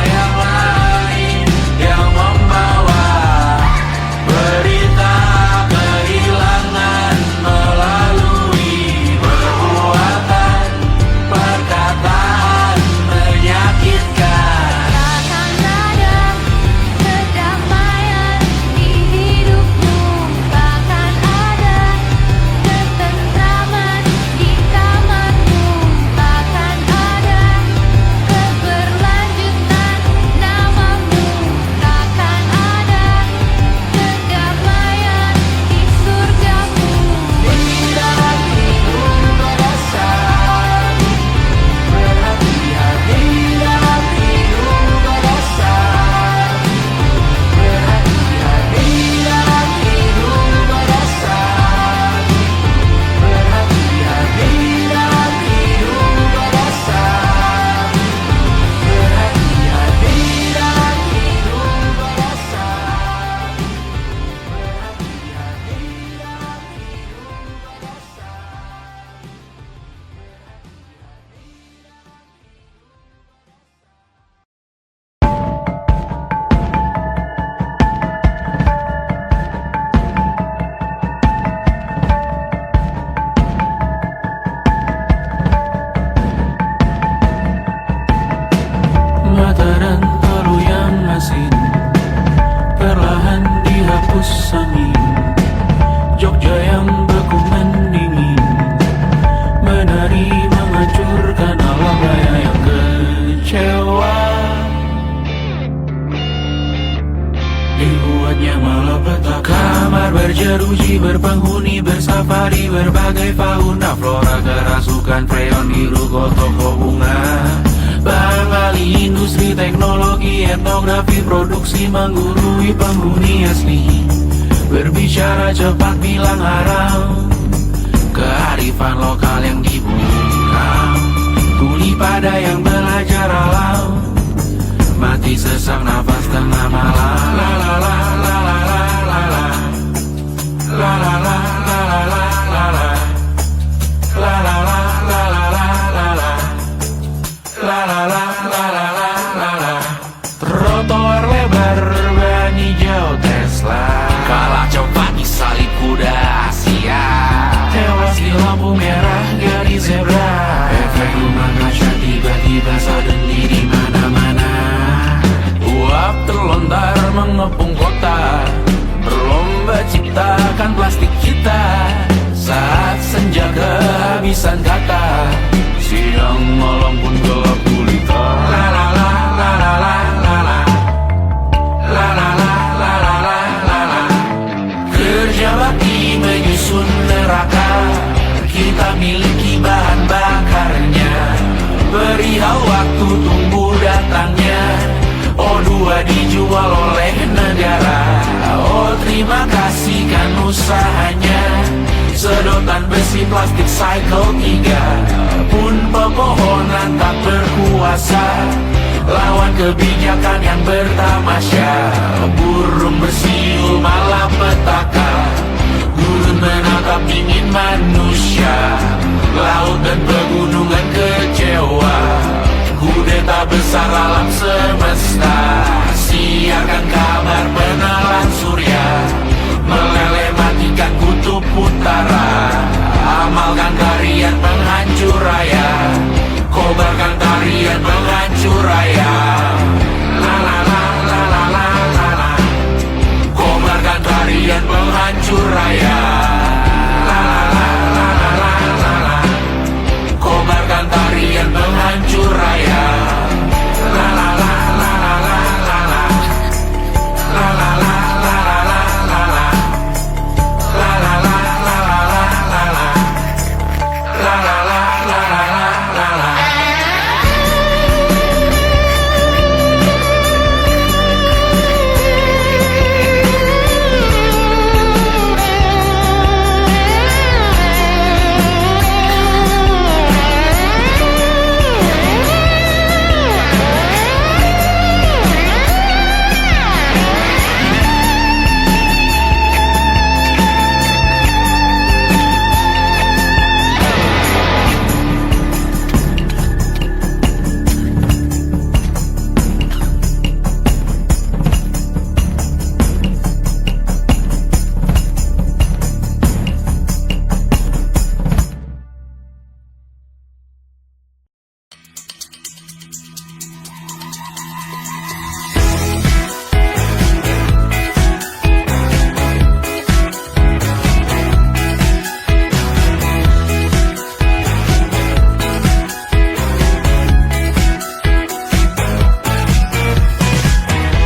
Speaker 1: yang lain yang membawa berita kehilangan melalui perbuatan, perkataan menyakitkan.
Speaker 3: takkan ada kedamaian di hidupmu, takkan ada ketentraman di kamarmu, takkan ada keberlanjutan namamu, takkan ada kedamaian di surgamu.
Speaker 1: Tidak hidup pada saat berhati-hati, dalam hidup pada saat berhati-hati, dalam hidup pada saat berhati-hati, dalam hidup pada saat berhati-hati, dalam hidup pada saat mata dan talu yang asin perlahan dihapus angin. Jogja yang beku mendingin menari menghancurkan alam raya yang kecewa. Dibuat saatnya melepetak. Kamar berjeruji, berpenghuni, bersafari, berbagai fauna flora, kerasukan freon, biru, toko bunga. Bank Ali, industri, teknologi, etnografi, produksi menggurui penghuni asli. Berbicara cepat, bilang haram, kearifan lokal yang dibungkam. Kuli pada yang belajar alam, mati sesak nafas tengah malam. La la la la la la la la. La la la la la la la la. La la la la la la la la. La la la la la la la la. Trotoar lebar ban hijau Tesla, kalah cepat disalip kuda Asia, tewas di lampu merah garis zebra. Efek rumah kaca tiba-tiba suddenly di mana-mana. Uap terlontar mengepung kota, berlomba ciptakan plastik kita. Saat senja kehabisan kata, siang malam pun gelap gulita. La la la la la la la la. La la la la la la la la. Kerja bakti menyusun neraka, kita miliki bahan bakarnya. Perihal waktu tunggu datangnya. O2 dijual oleh negara. Oh terima kasih kan usahanya. Sedotan besi plastik cycle 3 pun pepohonan tak berkuasa lawan kebijakan yang bertamasya. Burung bersiul malapetaka, gurun menatap dingin manusia. Laut dan pegunungan kecewa, kudeta besar alam semesta. Siarkan kabar penelan surya, meleleh matikan kutub utara. Amalkan tarian penghancur raya, kobarkan tarian penghancur raya. La la la la la la la la. Kobarkan tarian penghancur raya. La la la la la la la la. Kobarkan tarian penghancur raya. La la la la la la la la. La la la la la la la la. La la la la la la la la. La la la la la la la la.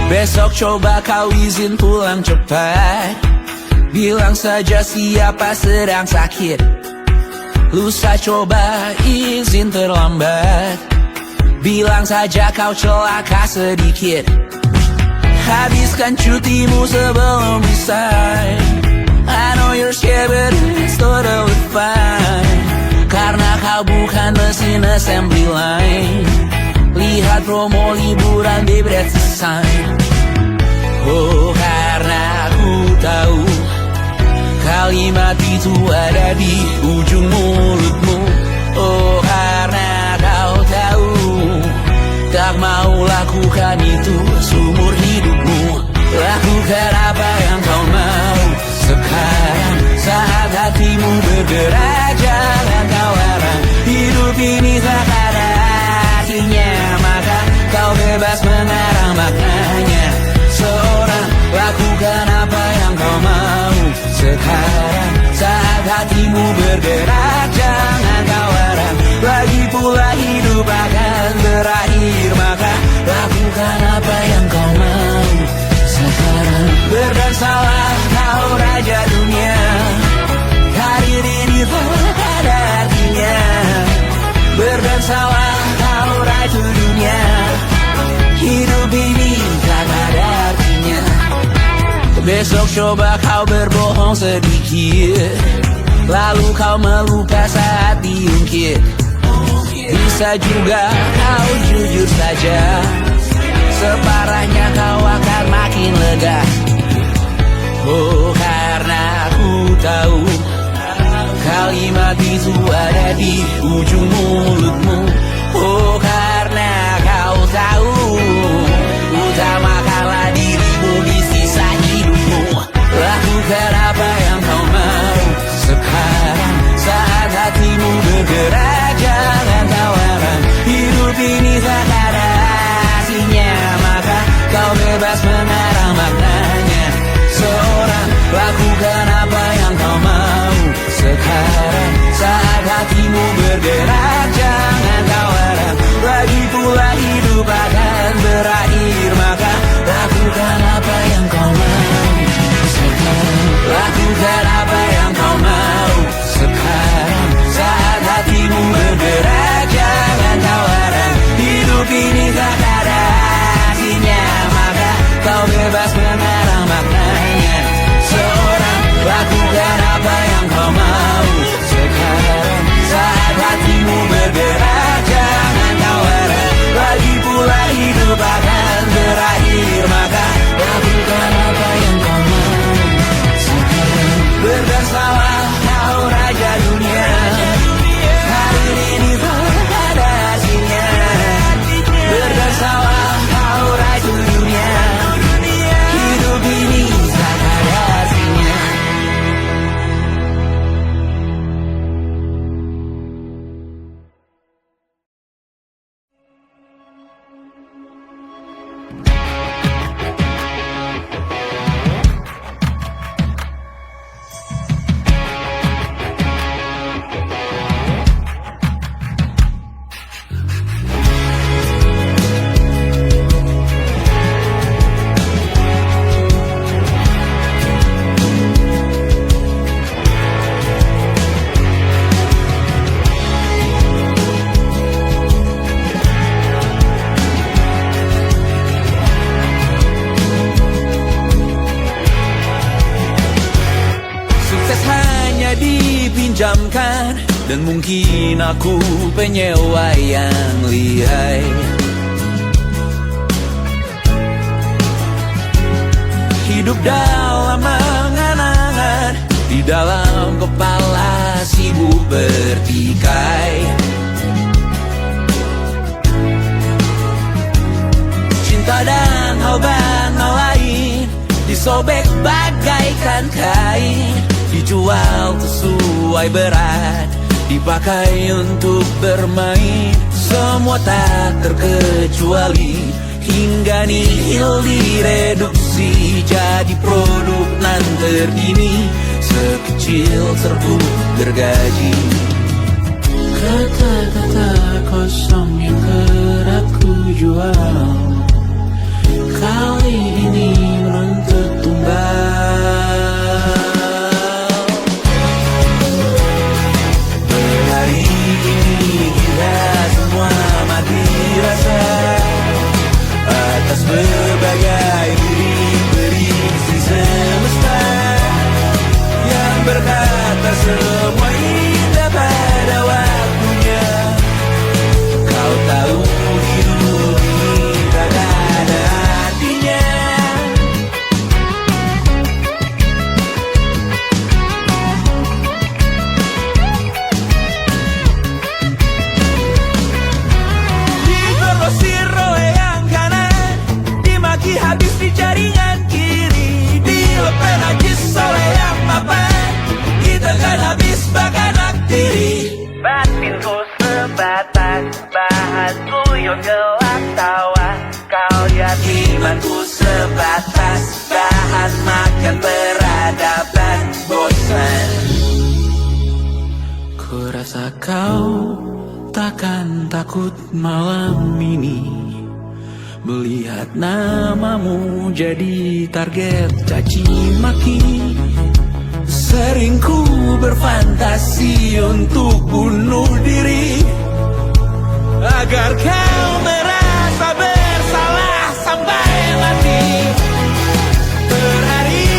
Speaker 1: Besok coba kau izin pulang cepat, bilang saja siapa sedang sakit. Lusa coba izin terlambat, bilang saja kau celaka sedikit. Habiskan cutimu sebelum resign. I know you're scared but it's totally fine, karena kau bukan mesin assembly line. Lihat promo liburan di Bread Sign. Oh karena aku tahu kalimat itu ada di ujung mulutmu. Oh karena kau tahu tak mau lakukan itu seumur hidupmu. Lakukan apa yang kau mau sekarang, saat hatimu bergerak. Jangan kau larang, hidup ini tak ada artinya, maka kau bebas mengarang maknanya. Seorang lakukan apa yang kau mau sekarang, saat hatimu bergerak. Jangan kau larang, lagi pula hidup akan berakhir, maka lakukan apa yang kau mau sekarang. Besok coba kau berbohong sedikit, lalu kau melupa saat diungkit. Bisa juga kau jujur saja, separahnya kau akan makin lega. Oh, karena aku tahu kalimat itu ada di ujung mulutmu. Oh, karena kau tahu utamakanlah dirimu di sisa hidupmu. Lakukan apa yang kau mau sekarang, saat hatimu bergerak. Jangan tawaran, hidup ini tak ada artinya, maka kau bebas mengarang maknanya. Seorang, lakukan apa yang kau mau sekarang, saat hatimu bergerak. Jangan tawaran, lagi pula hidup akan berakhir, maka lakukan apa yang kau mau sekarang. Lakukan apa yang kau mau sekarang, saat hatimu bergerak. Jangan tawaran, hidup ini tak ada artinya, maka kau bebas mengarang maknanya. Seorang, lakukan apa yang kau mau sekarang, saat hatimu bergerak. Jangan tawaran, lagi pula hidup akan berakhir, maka lakukan apa yang kau mau sekarang. Berdasarlah kau raja dunia, hari ini tak ada artinya. Berdasarlah kau raja dunia, hidup ini tak ada artinya. Dipinjamkan, dan mungkin aku penyewa yang lihai. Hidup dalam angan-angan, di dalam kepala sibuk bertikai. Cinta dan hal lain disobek bagaikan kain, dijual sesuai berat, dipakai untuk bermain. Semua tak terkecuali, hingga nihil direduksi jadi produk nan terkini, sekecil serbuk gergaji. Kata-kata kosong yang kerap ku jual, kali ini menuntut tumbal. Hari ini kita semua mati rasa atas berbagai beri-beri semesta yang berkata semua indah pada waktunya. Kau tahu hidup ini tak ada artinya. Habis di jaringan kiri, dilepas najis oleh yang mapan. Kita kan habis bakanak diri. Batinku sebatas bahan guyon gelap tawa. Kau yatimanku sebatas bahan makan peradaban bosan. Ku rasa kau takkan takut malam ini melihat namamu jadi target caci maki. Sering ku berfantasi untuk bunuh diri agar kau merasa bersalah sampai mati. Per hari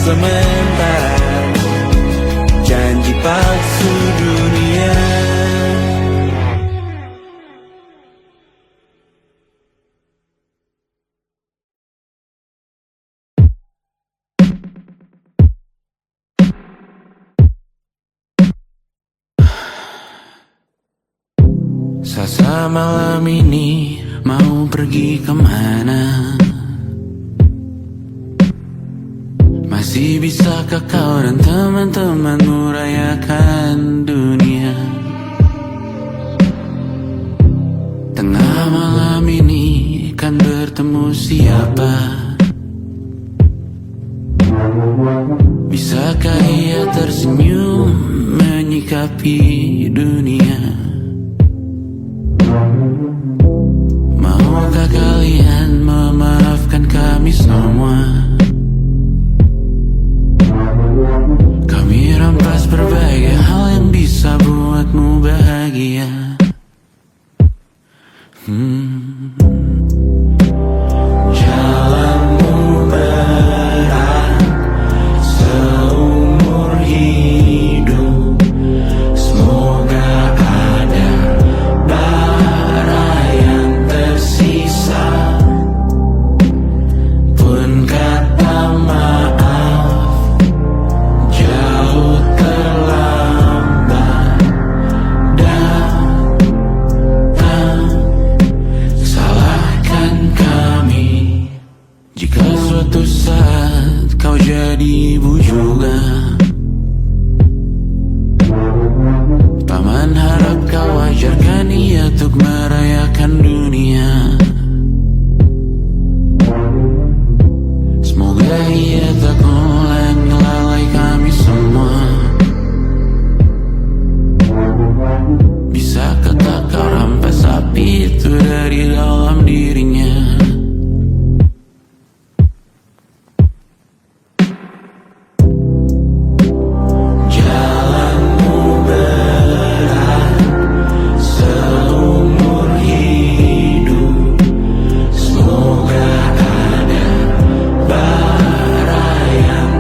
Speaker 1: sementara, janji palsu dunia. Sasa malam ini mau pergi kemana? Masih bisakah kau dan teman-temanmu rayakan dunia? Tengah malam ini kan bertemu siapa? Bisakah ia tersenyum menyikapi dunia? Maukah kalian memaafkan kami semua? Kami rampas berbagai hal yang bisa buatmu bahagia. Jalanmu berat seumur hidup, semoga ada bara yang tersisa. Pun kata maaf jauh terlambat datang. Salahkan kami jika suatu saat kau jadi ibu juga. Paman harap kau ajarkan ia untuk merayakan dunia. Semoga ia tak mulai melalai kami semua. Bisakah tak kau rampas api itu dari dalam dirinya? Jalanmu berat seumur hidup, semoga ada bara yang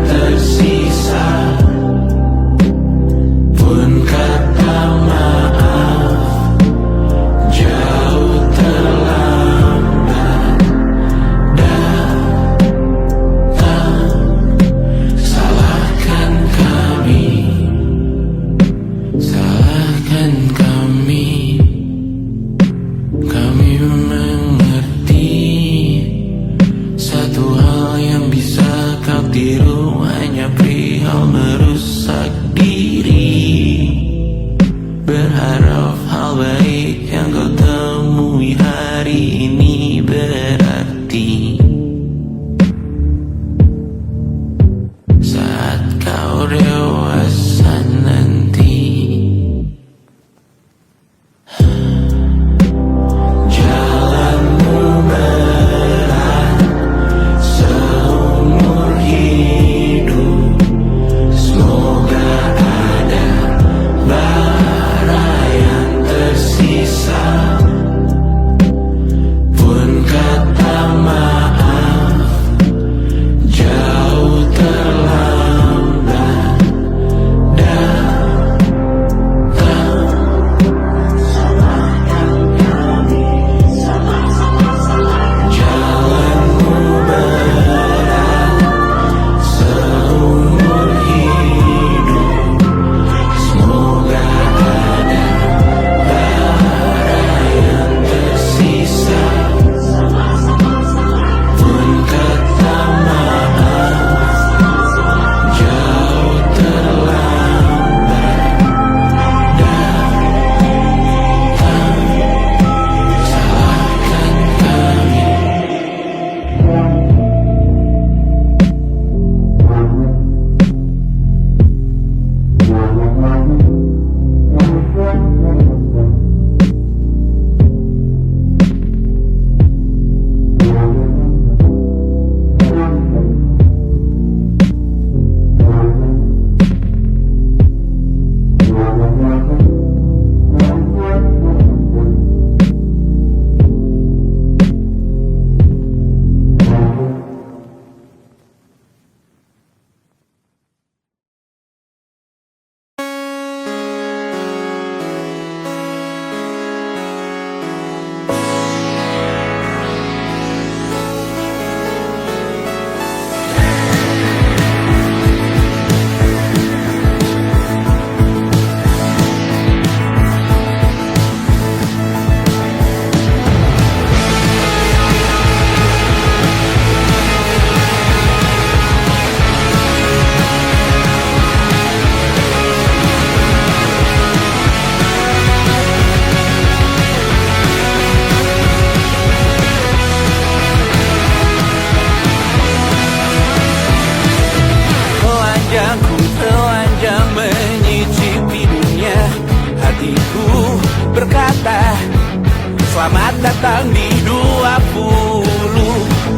Speaker 1: Selamat datang di 20.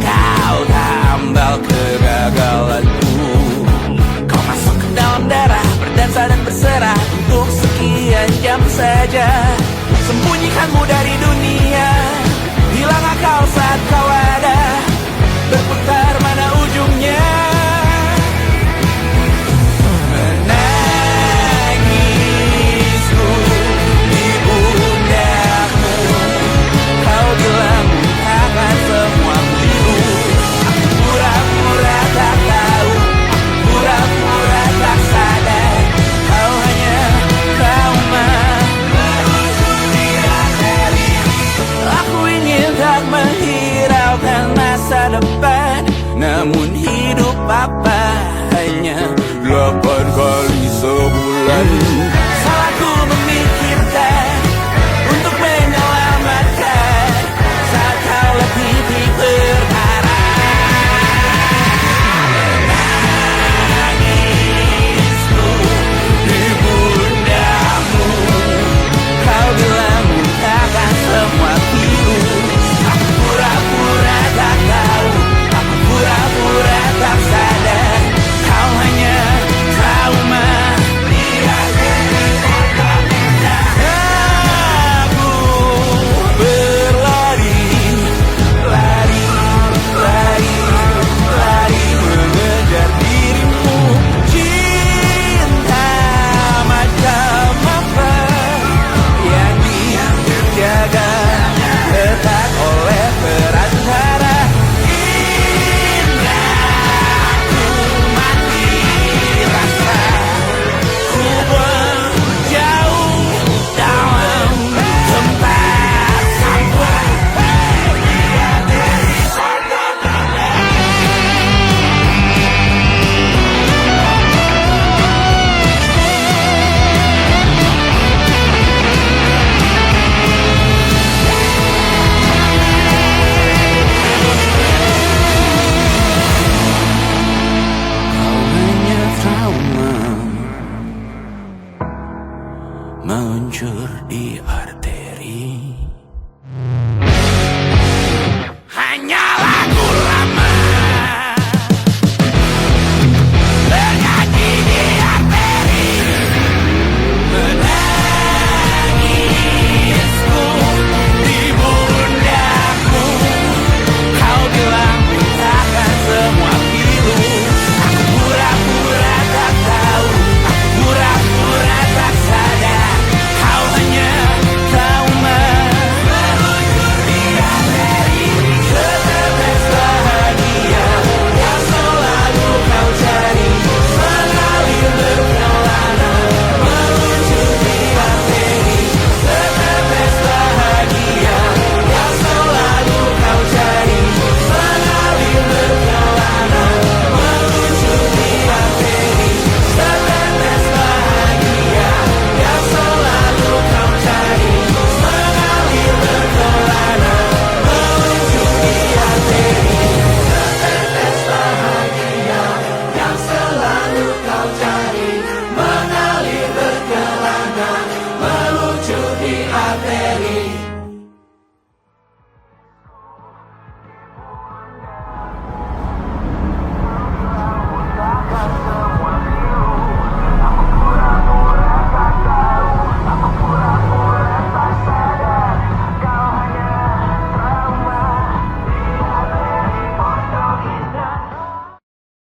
Speaker 1: Kau tambal kegagalanku. Kau masuk ke dalam darah, berdansa dan berserah untuk sekian jam saja. Sembunyikanmu dari dunia, hilang akal saat kau ada. Berputar mana ujungnya? Menangisku di pundakmu. Kau bilang akan semua biru. Aku pura-pura tak tahu, pura-pura tak sadar. Kau hanya trauma. Aku ingin tak menghiraukan masa depan, namun hidup apa hanya 8 kali sebulan. Salahku memikirkan untuk menyelamatkan saat kau letih di perkara. Menangisku di pundakmu. Kau bilang takkan semua biru. Aku pura-pura tak tahu, aku pura-pura tak sadar. Kau hanya trauma. Aku berlari, lari, lari, lari mengejar dirimu. Cinta macam apa yang dijaga ketat oleh perantara? Indah ku mati rasa, ku menjauh dalam tempat sampah. Kau hanya trauma, meluncur di